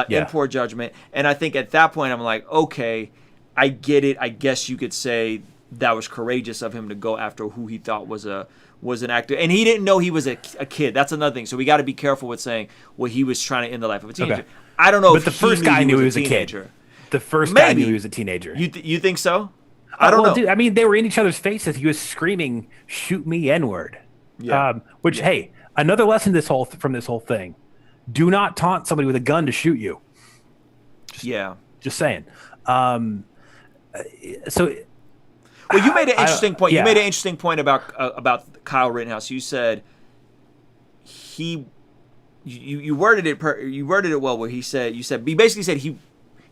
In poor judgment. And I think at that point, I'm like, okay, I get it. I guess you could say that was courageous of him to go after who he thought was an actor. And he didn't know he was a kid. That's another thing. So we got to be careful with saying, well, he was trying to end the life of a teenager. Okay. I don't know but if the first guy knew he was a kid. The first guy knew he was a teenager. You think so? I don't know. Dude, I mean, they were in each other's faces. He was screaming, "Shoot me, N-word." Yeah. Hey, another lesson from this whole thing: do not taunt somebody with a gun to shoot you. Just saying. Well, you made an interesting point. You made an interesting point about Kyle Rittenhouse. You said you worded it well. Where he basically said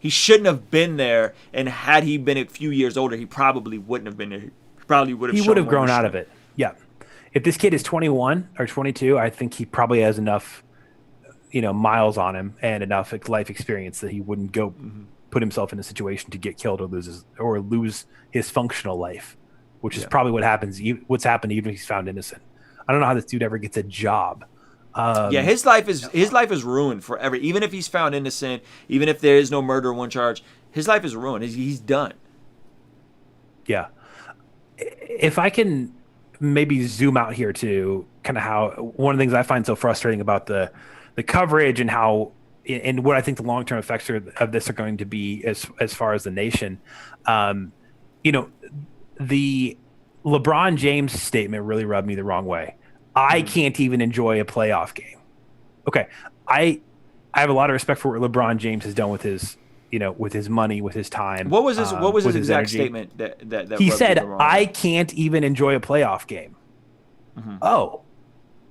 he shouldn't have been there, and had he been a few years older, he probably wouldn't have been there. He probably would have. He would have grown out of it. Yeah. If this kid is 21 or 22, I think he probably has enough, miles on him and enough life experience that he wouldn't go put himself in a situation to get killed or lose his functional life, which is probably what's happened even if he's found innocent. I don't know how this dude ever gets a job. His life is ruined forever. Even if he's found innocent, even if there is no murder one charge, his life is ruined. He's done. Yeah. If I can maybe zoom out here to kind of how one of the things I find so frustrating about the coverage and how and what I think the long-term effects of this are going to be as far as the nation, the LeBron James statement really rubbed me the wrong way. I can't even enjoy a playoff game. Okay, I have a lot of respect for what LeBron James has done with his, with his money, with his time. What was his exact statement that he said? I can't even enjoy a playoff game. Mm-hmm. Oh,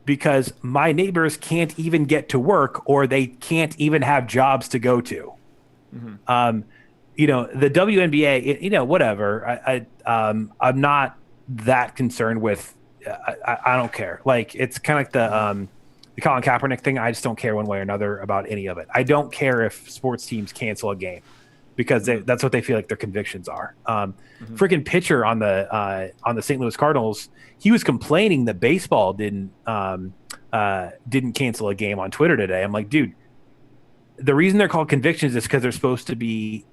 because my neighbors can't even get to work, or they can't even have jobs to go to. Mm-hmm. The WNBA, whatever. I'm not that concerned with. I don't care. Like, it's kind of like the Colin Kaepernick thing. I just don't care one way or another about any of it. I don't care if sports teams cancel a game because that's what they feel like their convictions are. Freaking pitcher on the St. Louis Cardinals, he was complaining that baseball didn't cancel a game on Twitter today. I'm like, dude, the reason they're called convictions is because they're supposed to be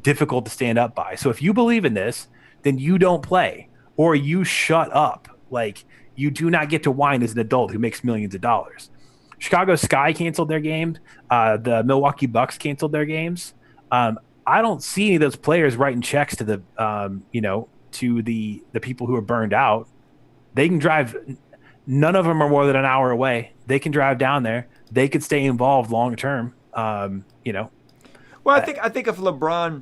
difficult to stand up by. So if you believe in this, then you don't play or you shut up. Like, you do not get to whine as an adult who makes millions of dollars. Chicago Sky canceled their games. The Milwaukee Bucks canceled their games. I don't see any of those players writing checks to the people who are burned out. They can drive. None of them are more than an hour away. They can drive down there. They could stay involved long term. Well, I think if LeBron,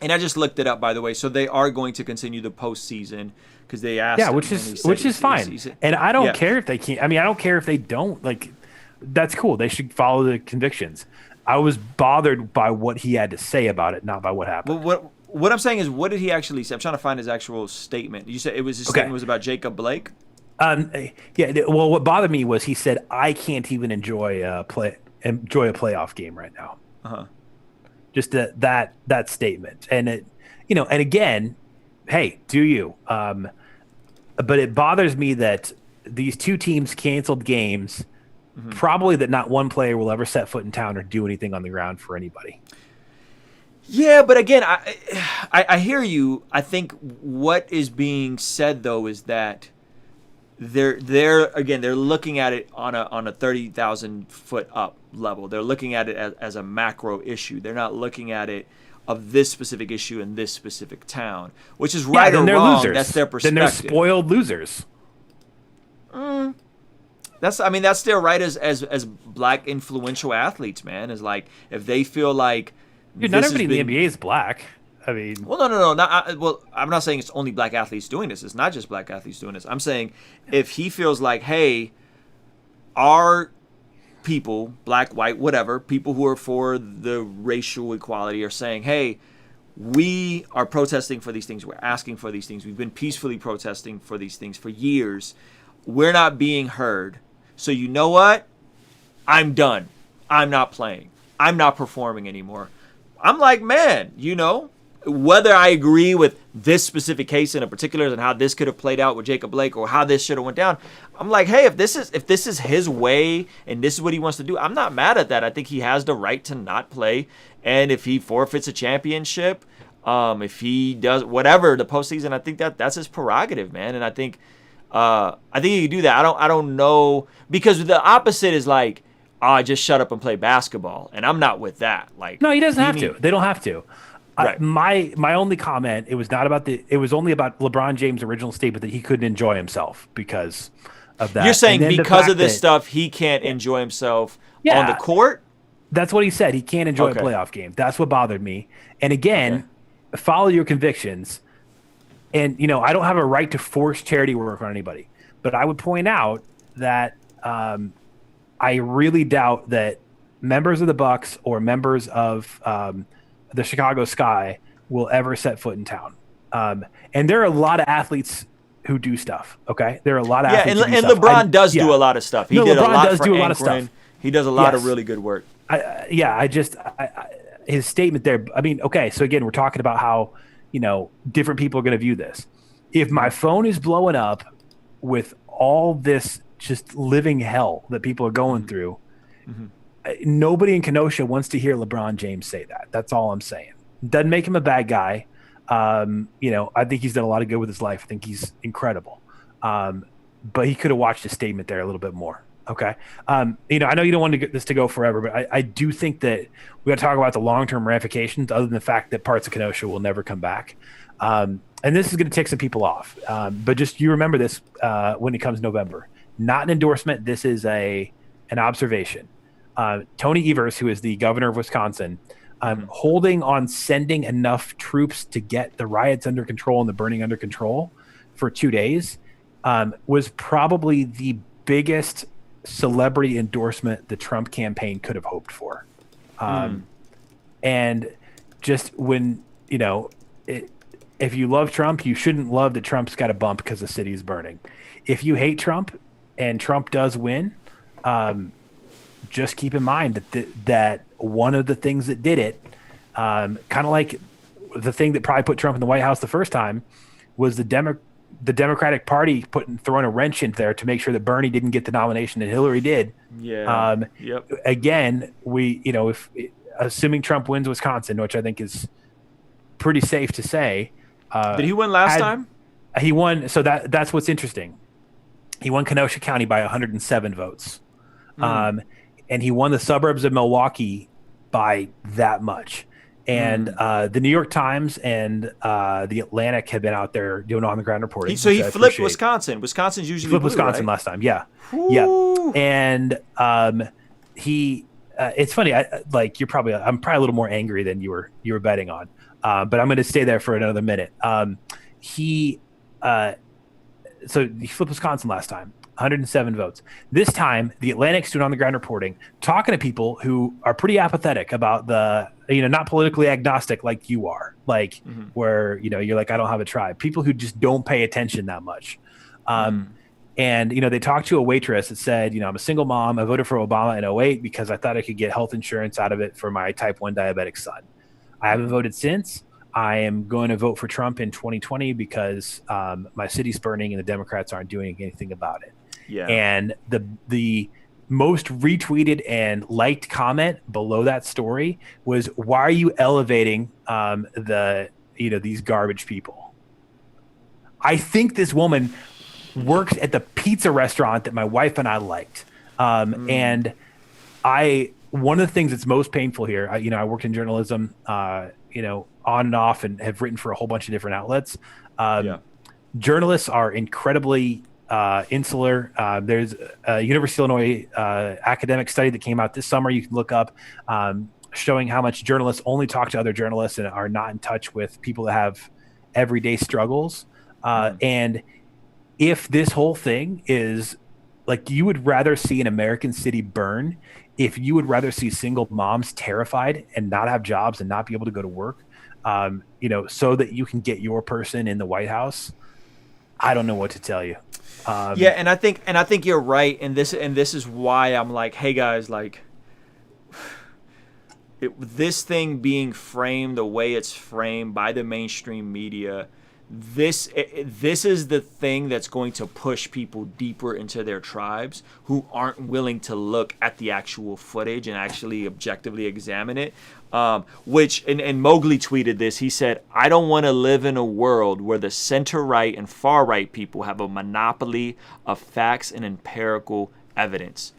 and I just looked it up, by the way, so they are going to continue the postseason because they asked. Yeah, which is fine. And I don't care if they can't. I mean, I don't care if they don't. Like, that's cool. They should follow the convictions. I was bothered by what he had to say about it, not by what happened. Well, what I'm saying is, what did he actually say? I'm trying to find his actual statement. You said his statement was about Jacob Blake? Yeah. Well, what bothered me was he said, I can't even enjoy a playoff game right now. Uh-huh. Just that statement. And it, and again, hey, do you? But it bothers me that these two teams canceled games. Mm-hmm. Probably that not one player will ever set foot in town or do anything on the ground for anybody. Yeah, but again, I hear you. I think what is being said, though, is that they're looking at it on a 30,000 foot up level. They're looking at it as a macro issue. They're not looking at it of this specific issue in this specific town, which is right or wrong. Losers. That's their perspective. Then they're spoiled losers. That's still right as black influential athletes, man. Is like if they feel like not everybody in the NBA is black. I mean, well, no. I'm not saying it's only black athletes doing this. It's not just black athletes doing this. I'm saying if he feels like, hey, our people, black, white, whatever, people who are for the racial equality are saying, hey, we are protesting for these things. We're asking for these things. We've been peacefully protesting for these things for years. We're not being heard. So you know what? I'm done. I'm not playing. I'm not performing anymore. I'm like, man, whether I agree with this specific case in a particular and how this could have played out with Jacob Blake or how this should have went down, I'm like, hey, if this is his way and this is what he wants to do, I'm not mad at that. I think he has the right to not play, and if he forfeits a championship, if he does whatever the postseason, I think that's his prerogative, man. And I think he can do that. I don't know, because the opposite is like, just shut up and play basketball, and I'm not with that. Like, no, he doesn't have to. They don't have to. Right. My only comment, it was only about LeBron James' original statement that he couldn't enjoy himself because of that. You're saying because of this stuff, he can't enjoy himself on the court? That's what he said. He can't enjoy a playoff game. That's what bothered me. And again, follow your convictions. And, I don't have a right to force charity work on anybody. But I would point out that I really doubt that members of the Bucks or members of the Chicago Sky will ever set foot in town. And there are a lot of athletes who do stuff. Okay, there are a lot of athletes. And LeBron does do a lot of stuff. He did a lot for Anchorage. Stuff. He does a lot of really good work. His statement there. I mean, okay. So again, we're talking about how different people are going to view this. If my phone is blowing up with all this just living hell that people are going through. Mm-hmm. Nobody in Kenosha wants to hear LeBron James say that. That's all I'm saying. Doesn't make him a bad guy. I think he's done a lot of good with his life. I think he's incredible. But he could have watched his statement there a little bit more. Okay. I know you don't want this to go forever, but I do think that we got to talk about the long-term ramifications other than the fact that parts of Kenosha will never come back. And this is going to tick some people off. But just you remember this when it comes November. Not an endorsement. This is an observation. Tony Evers, who is the governor of Wisconsin, holding on sending enough troops to get the riots under control and the burning under control for 2 days was probably the biggest celebrity endorsement the Trump campaign could have hoped for. And just when, if you love Trump, you shouldn't love that Trump's got a bump because the city is burning. If you hate Trump and Trump does win, just keep in mind that one of the things that did it, kind of like the thing that probably put Trump in the White House the first time, was the Democratic Party throwing a wrench in there to make sure that Bernie didn't get the nomination that Hillary did. Yeah. Again, if assuming Trump wins Wisconsin, which I think is pretty safe to say. Did he win last time? He won. So that's what's interesting. He won Kenosha County by 107 votes. And he won the suburbs of Milwaukee by that much. And the New York Times and the Atlantic have been out there doing on-the-ground reporting. So he flipped Wisconsin. Wisconsin's usually flipped Wisconsin right? last time, yeah. Ooh. Yeah. And it's funny. I'm probably a little more angry than you were betting on. But I'm going to stay there for another minute. So he flipped Wisconsin last time. 107 votes. This time, the Atlantic's doing on-the-ground reporting, talking to people who are pretty apathetic about not politically agnostic like you are, where, you're like, I don't have a tribe. People who just don't pay attention that much. And, they talked to a waitress that said, I'm a single mom. I voted for Obama in 2008 because I thought I could get health insurance out of it for my type 1 diabetic son. I haven't voted since. I am going to vote for Trump in 2020 because my city's burning and the Democrats aren't doing anything about it. Yeah. And the most retweeted and liked comment below that story was, why are you elevating these garbage people? I think this woman worked at the pizza restaurant that my wife and I liked. And one of the things that's most painful here, I worked in journalism, on and off, and have written for a whole bunch of different outlets. Journalists are incredibly insular. There's a University of Illinois academic study that came out this summer you can look up, showing how much journalists only talk to other journalists and are not in touch with people that have everyday struggles. And if this whole thing is like, you would rather see an American city burn, if you would rather see single moms terrified and not have jobs and not be able to go to work, so that you can get your person in the White House, I don't know what to tell you. And I think you're right. And this is why I'm like, hey guys, like, this thing being framed the way it's framed by the mainstream media, this is the thing that's going to push people deeper into their tribes who aren't willing to look at the actual footage and actually objectively examine it. Which Mowgli tweeted this. He said, "I don't want to live in a world where the center-right and far-right people have a monopoly of facts and empirical evidence."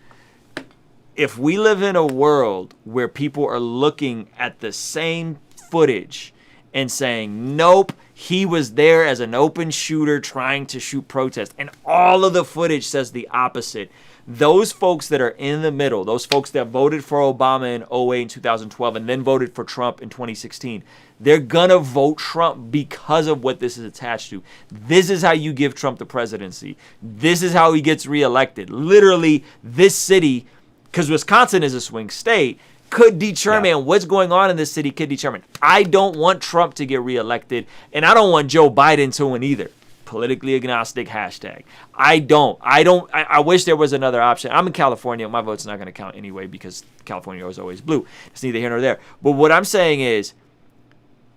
If we live in a world where people are looking at the same footage and saying, nope, he was there as an open shooter trying to shoot protests, and all of the footage says the opposite, those folks that are in the middle, those folks that voted for Obama in 2008 and 2012 and then voted for Trump in 2016, they're gonna vote Trump because of what this is attached to. This is how you give Trump the presidency. This is how he gets reelected. Literally, this city, because Wisconsin is a swing state, could determine what's going on in this city, could determine. I don't want Trump to get reelected, and I don't want Joe Biden to win either. Politically agnostic hashtag. I wish there was another option. I'm in California. My vote's not going to count anyway because California is always blue. It's neither here nor there. But what I'm saying is,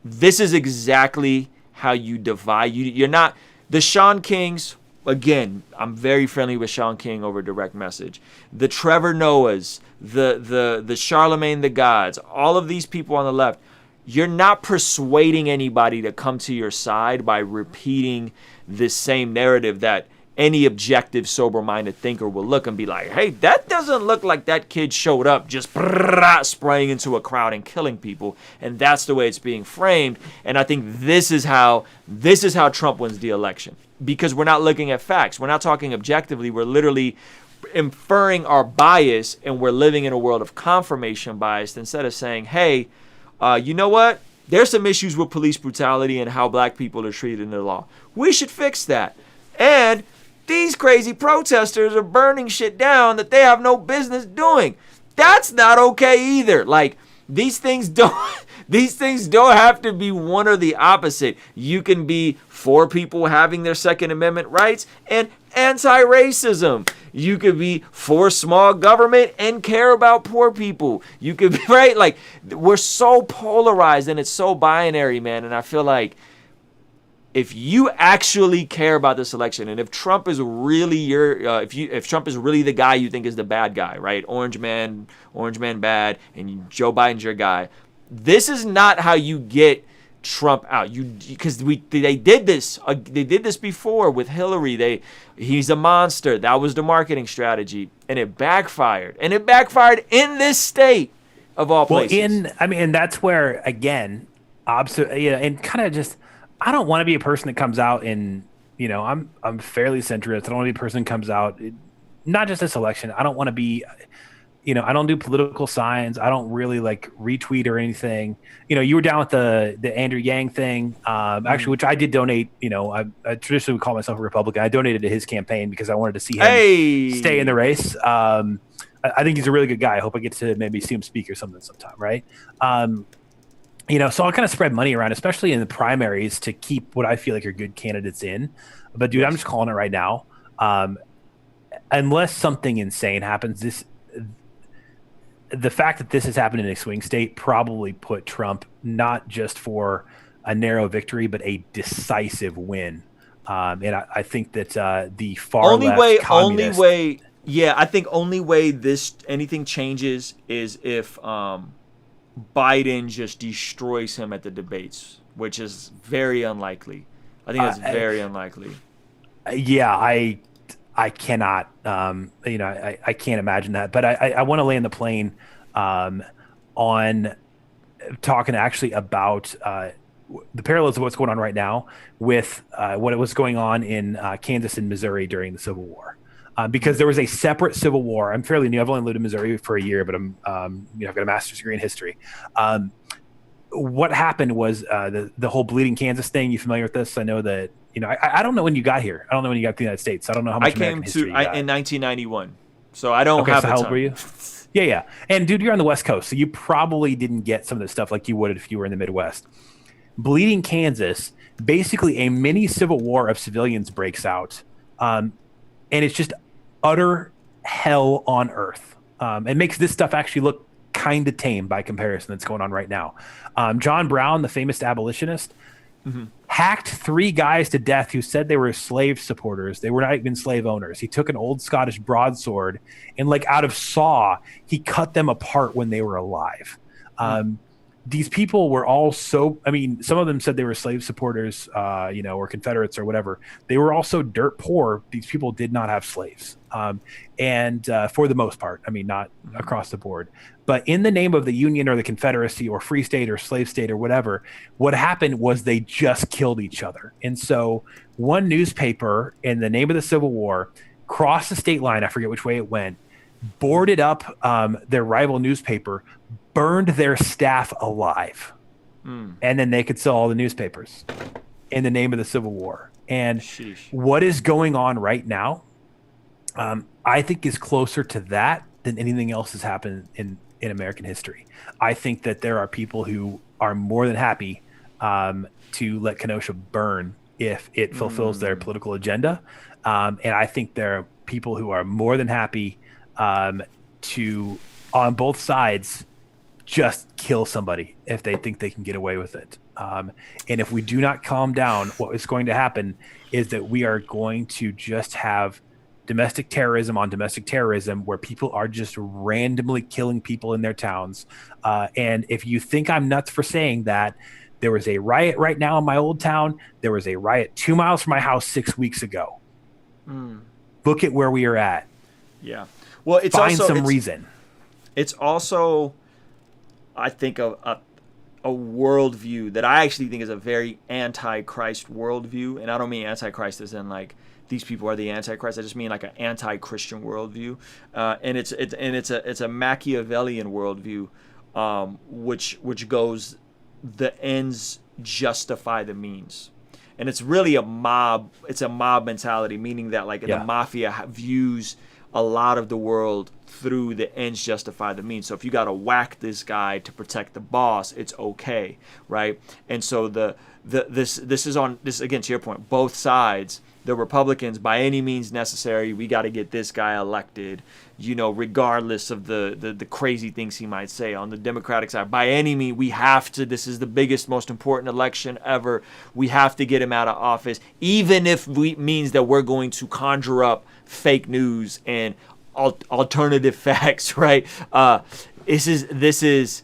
this is exactly how you divide. You're not, the Sean Kings, again, I'm very friendly with Sean King over direct message. The Trevor Noahs, the Charlemagne the Gods, all of these people on the left, you're not persuading anybody to come to your side by repeating this same narrative that any objective, sober-minded thinker will look and be like, hey, that doesn't look like that kid showed up just spraying into a crowd and killing people. And that's the way it's being framed. And I think this is how Trump wins the election. Because we're not looking at facts. We're not talking objectively. We're literally inferring our bias, and we're living in a world of confirmation bias instead of saying, hey, you know what? There's some issues with police brutality and how black people are treated in the law. We should fix that. And these crazy protesters are burning shit down that they have no business doing. That's not okay either. Like, these things don't have to be one or the opposite. You can be for people having their Second Amendment rights and anti-racism. You could be for small government and care about poor people. You could be, right? Like, we're so polarized and it's so binary, man. And I feel like if you actually care about this election, and if Trump is really if Trump is really the guy you think is the bad guy, right? Orange man bad, and Joe Biden's your guy. This is not how you get Trump out. They did this before with Hillary. He's a monster. That was the marketing strategy, and it backfired. And it backfired in this state of all places. And that's where, again, and kind of just, I don't want to be a person that comes out and, I'm fairly centrist. I don't want to be a person that comes out, not just this election. I don't want to be, I don't do political signs. I don't really like retweet or anything. You were down with the Andrew Yang thing, actually, which I did donate. I traditionally would call myself a Republican. I donated to his campaign because I wanted to see him stay in the race. I think he's a really good guy. I hope I get to maybe see him speak or something sometime, right? So I'll kind of spread money around, especially in the primaries, to keep what I feel like are good candidates in. But dude, I'm just calling it right now. Unless something insane happens, the fact that this has happened in a swing state probably put Trump not just for a narrow victory, but a decisive win. And I think that the far left communist... I think only way anything changes is if Biden just destroys him at the debates, which is very unlikely. I think that's very unlikely. Yeah, I cannot, I can't imagine that. But I want to land the plane on talking actually about the parallels of what's going on right now with what was going on in Kansas and Missouri during the Civil War. Because there was a separate Civil War. I'm fairly new. I've only lived in Missouri for a year, but I've got a master's degree in history. What happened was the whole bleeding Kansas thing. You familiar with this? I know that, I don't know when you got here. I don't know when you got to the United States. I don't know how much American history you got. In 1991, so I don't have so a how ton. old were you? Yeah. And dude, you're on the West Coast, so you probably didn't get some of the stuff like you would if you were in the Midwest. Bleeding Kansas, basically a mini civil war of civilians breaks out. And it's just utter hell on earth. It makes this stuff actually look kind of tame by comparison that's going on right now. John Brown, the famous abolitionist, hacked 3 guys to death who said they were slave supporters. They were not even slave owners. He took an old Scottish broadsword and, like out of saw, he cut them apart when they were alive. These people were all some of them said they were slave supporters, or Confederates or whatever. They were also dirt poor. These people did not have slaves. And for the most part, not across the board, but in the name of the Union or the Confederacy or Free State or Slave State or whatever, what happened was they just killed each other. And so one newspaper in the name of the Civil War crossed the state line. I forget which way it went, boarded up their rival newspaper, burned their staff alive, and then they could sell all the newspapers in the name of the Civil War. And what is going on right now, I think is closer to that than anything else has happened in American history. I think that there are people who are more than happy to let Kenosha burn if it fulfills their political agenda. And I think there are people who are more than happy to, on both sides, just kill somebody if they think they can get away with it. And if we do not calm down, what is going to happen is that we are going to just have domestic terrorism on domestic terrorism where people are just randomly killing people in their towns. And if you think I'm nuts for saying that, there was a riot right now in my old town. There was a riot 2 miles from my house 6 weeks ago. Look at where we are at. Yeah. Well, it's Find also some reason. It's also, I think, a worldview that I actually think is a very anti-Christ worldview. And I don't mean anti-Christ as in like these people are the antichrist. I just mean like an anti-Christian worldview. And it's a Machiavellian worldview, which goes, the ends justify the means. And it's really a mob mentality, meaning that like the mafia views a lot of the world through the ends justify the means. So if you got to whack this guy to protect the boss, it's okay, right? And so this is again to your point, both sides. The Republicans, by any means necessary, we got to get this guy elected, regardless of the crazy things he might say. On the Democratic side, by any means, we have to. This is the biggest, most important election ever. We have to get him out of office, even if it means that we're going to conjure up fake news and alternative facts, right? This is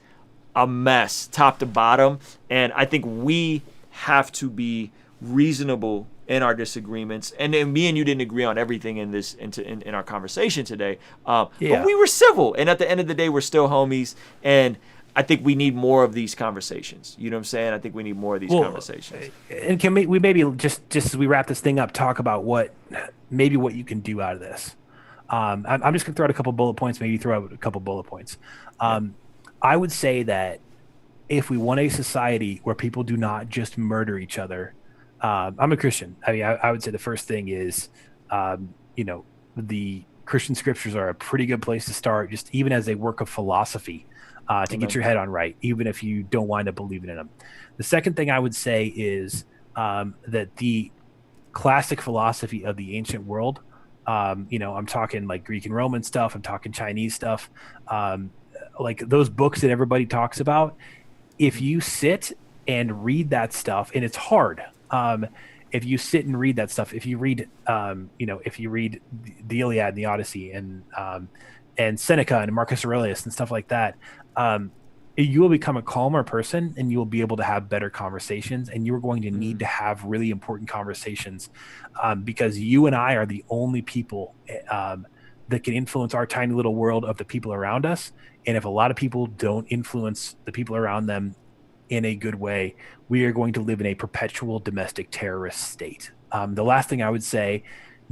a mess, top to bottom, and I think we have to be reasonable in our disagreements, and me and you didn't agree on everything in our conversation today, but we were civil, and at the end of the day, we're still homies, and I think we need more of these conversations. You know what I'm saying? I think we need more of these conversations. And can we maybe just as we wrap this thing up, talk about what you can do out of this? I'm just going to throw out a couple bullet points, maybe throw out a couple bullet points. I would say that if we want a society where people do not just murder each other, I'm a Christian. I would say the first thing is, the Christian scriptures are a pretty good place to start, just even as a work of philosophy, to get your head on right, even if you don't wind up believing in them. The second thing I would say is that the classic philosophy of the ancient world, I'm talking like Greek and Roman stuff, I'm talking Chinese stuff, like those books that everybody talks about, if you sit and read that stuff, and it's hard, if you sit and read that stuff, if you read the Iliad and the Odyssey and Seneca and Marcus Aurelius and stuff like that, you will become a calmer person, and you will be able to have better conversations, and you're going to need to have really important conversations, because you and I are the only people that can influence our tiny little world of the people around us. And if a lot of people don't influence the people around them in a good way, we are going to live in a perpetual domestic terrorist state. The last thing I would say,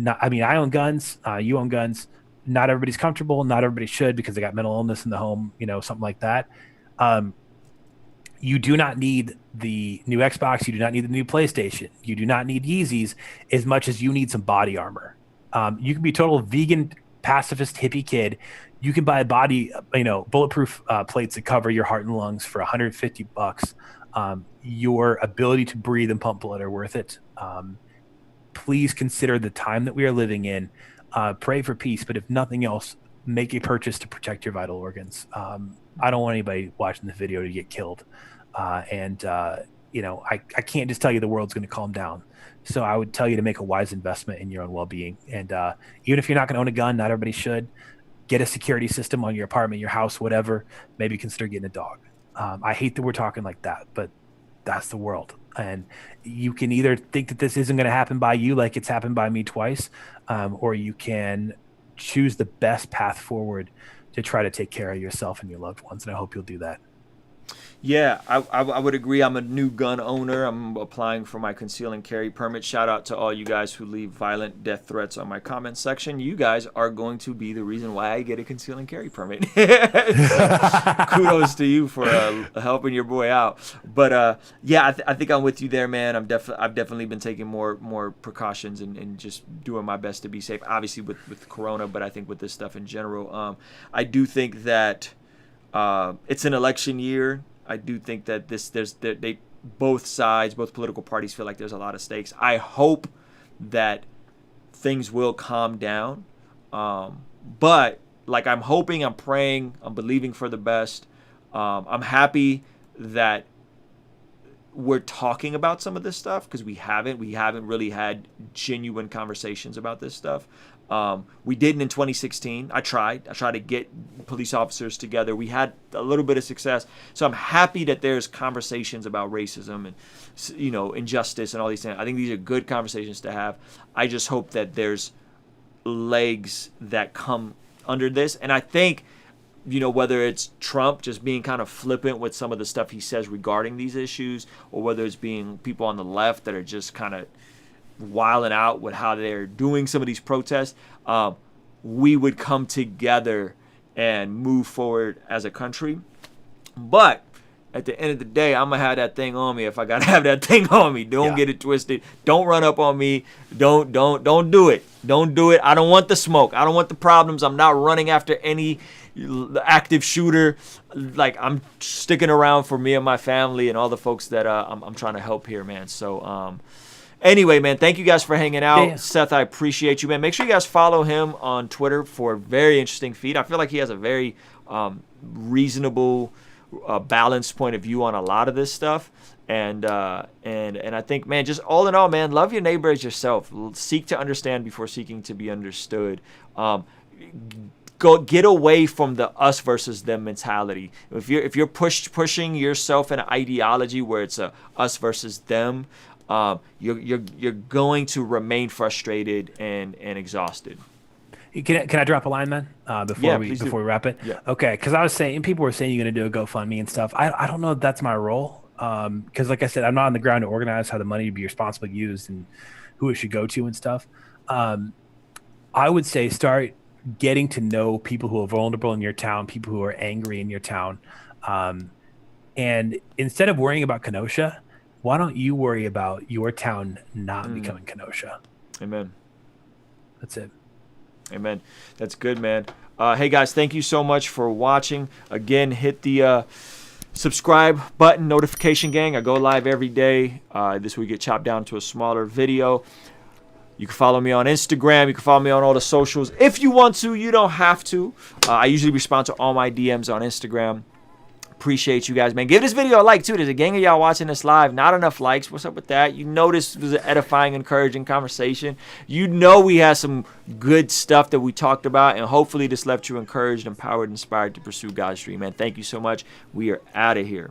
I own guns, you own guns. Not everybody's comfortable. Not everybody should, because they got mental illness in the home, something like that. You do not need the new Xbox. You do not need the new PlayStation. You do not need Yeezys as much as you need some body armor. You can be a total vegan, pacifist, hippie kid. You can buy bulletproof plates that cover your heart and lungs for $150. Your ability to breathe and pump blood are worth it. Please consider the time that we are living in. Pray for peace, but if nothing else, make a purchase to protect your vital organs. I don't want anybody watching the video to get killed. I can't just tell you the world's going to calm down. So I would tell you to make a wise investment in your own well-being. And even if you're not going to own a gun, not everybody should. Get a security system on your apartment, your house, whatever. Maybe consider getting a dog. I hate that we're talking like that, but that's the world. And you can either think that this isn't going to happen by you like it's happened by me twice, or you can choose the best path forward to try to take care of yourself and your loved ones. And I hope you'll do that. Yeah, I would agree. I'm a new gun owner. I'm applying for my conceal and carry permit. Shout out to all you guys who leave violent death threats on my comment section. You guys are going to be the reason why I get a conceal and carry permit. Kudos to you for helping your boy out. But I think I'm with you there, man. I've definitely been taking more precautions and just doing my best to be safe. Obviously with Corona, but I think with this stuff in general, I do think that it's an election year. I do think that both sides, both political parties feel like there's a lot of stakes. I hope that things will calm down. But I'm hoping, I'm praying, I'm believing for the best. I'm happy that we're talking about some of this stuff, because we haven't really had genuine conversations about this stuff. We didn't in 2016. I tried to get police officers together. We had a little bit of success. So I'm happy that there's conversations about racism and, injustice and all these things. I think these are good conversations to have. I just hope that there's legs that come under this. And I think, whether it's Trump just being kind of flippant with some of the stuff he says regarding these issues, or whether it's being people on the left that are just kind of wilding out with how they're doing some of these protests, we would come together and move forward as a country. But at the end of the day, I'm gonna have that thing on me if I gotta have that thing on me. Don't get it twisted. Don't run up on me. Don't do it. Don't do it. I don't want the smoke. I don't want the problems. I'm not running after any active shooter. I'm sticking around for me and my family and all the folks that I'm trying to help here, man. So anyway, man, thank you guys for hanging out. Yeah. Seth, I appreciate you, man. Make sure you guys follow him on Twitter for a very interesting feed. I feel like he has a very reasonable, balanced point of view on a lot of this stuff. And I think, man, just all in all, man, love your neighbor as yourself. Seek to understand before seeking to be understood. Go get away from the us versus them mentality. If you're pushing yourself in an ideology where it's a us versus them, you're going to remain frustrated and exhaused. Can I drop a line, man? Before we wrap it? Yeah. Okay, because I was saying, people were saying you're going to do a GoFundMe and stuff. I don't know if that's my role. Because like I said, I'm not on the ground to organize how the money to be responsibly used and who it should go to and stuff. I would say start getting to know people who are vulnerable in your town, people who are angry in your town. And instead of worrying about Kenosha, why don't you worry about your town not becoming Kenosha? Amen. That's it. Amen. That's good, man. Hey, guys, thank you so much for watching. Again, hit the subscribe button, notification gang. I go live every day. This will get chopped down to a smaller video. You can follow me on Instagram. You can follow me on all the socials. If you want to, you don't have to. I usually respond to all my DMs on Instagram. Appreciate you guys, man. Give this video a like, too. There's a gang of y'all watching this live. Not enough likes. What's up with that? You know this was an edifying, encouraging conversation. You know we had some good stuff that we talked about, and hopefully this left you encouraged, empowered, inspired to pursue God's dream, man. Thank you so much. We are out of here.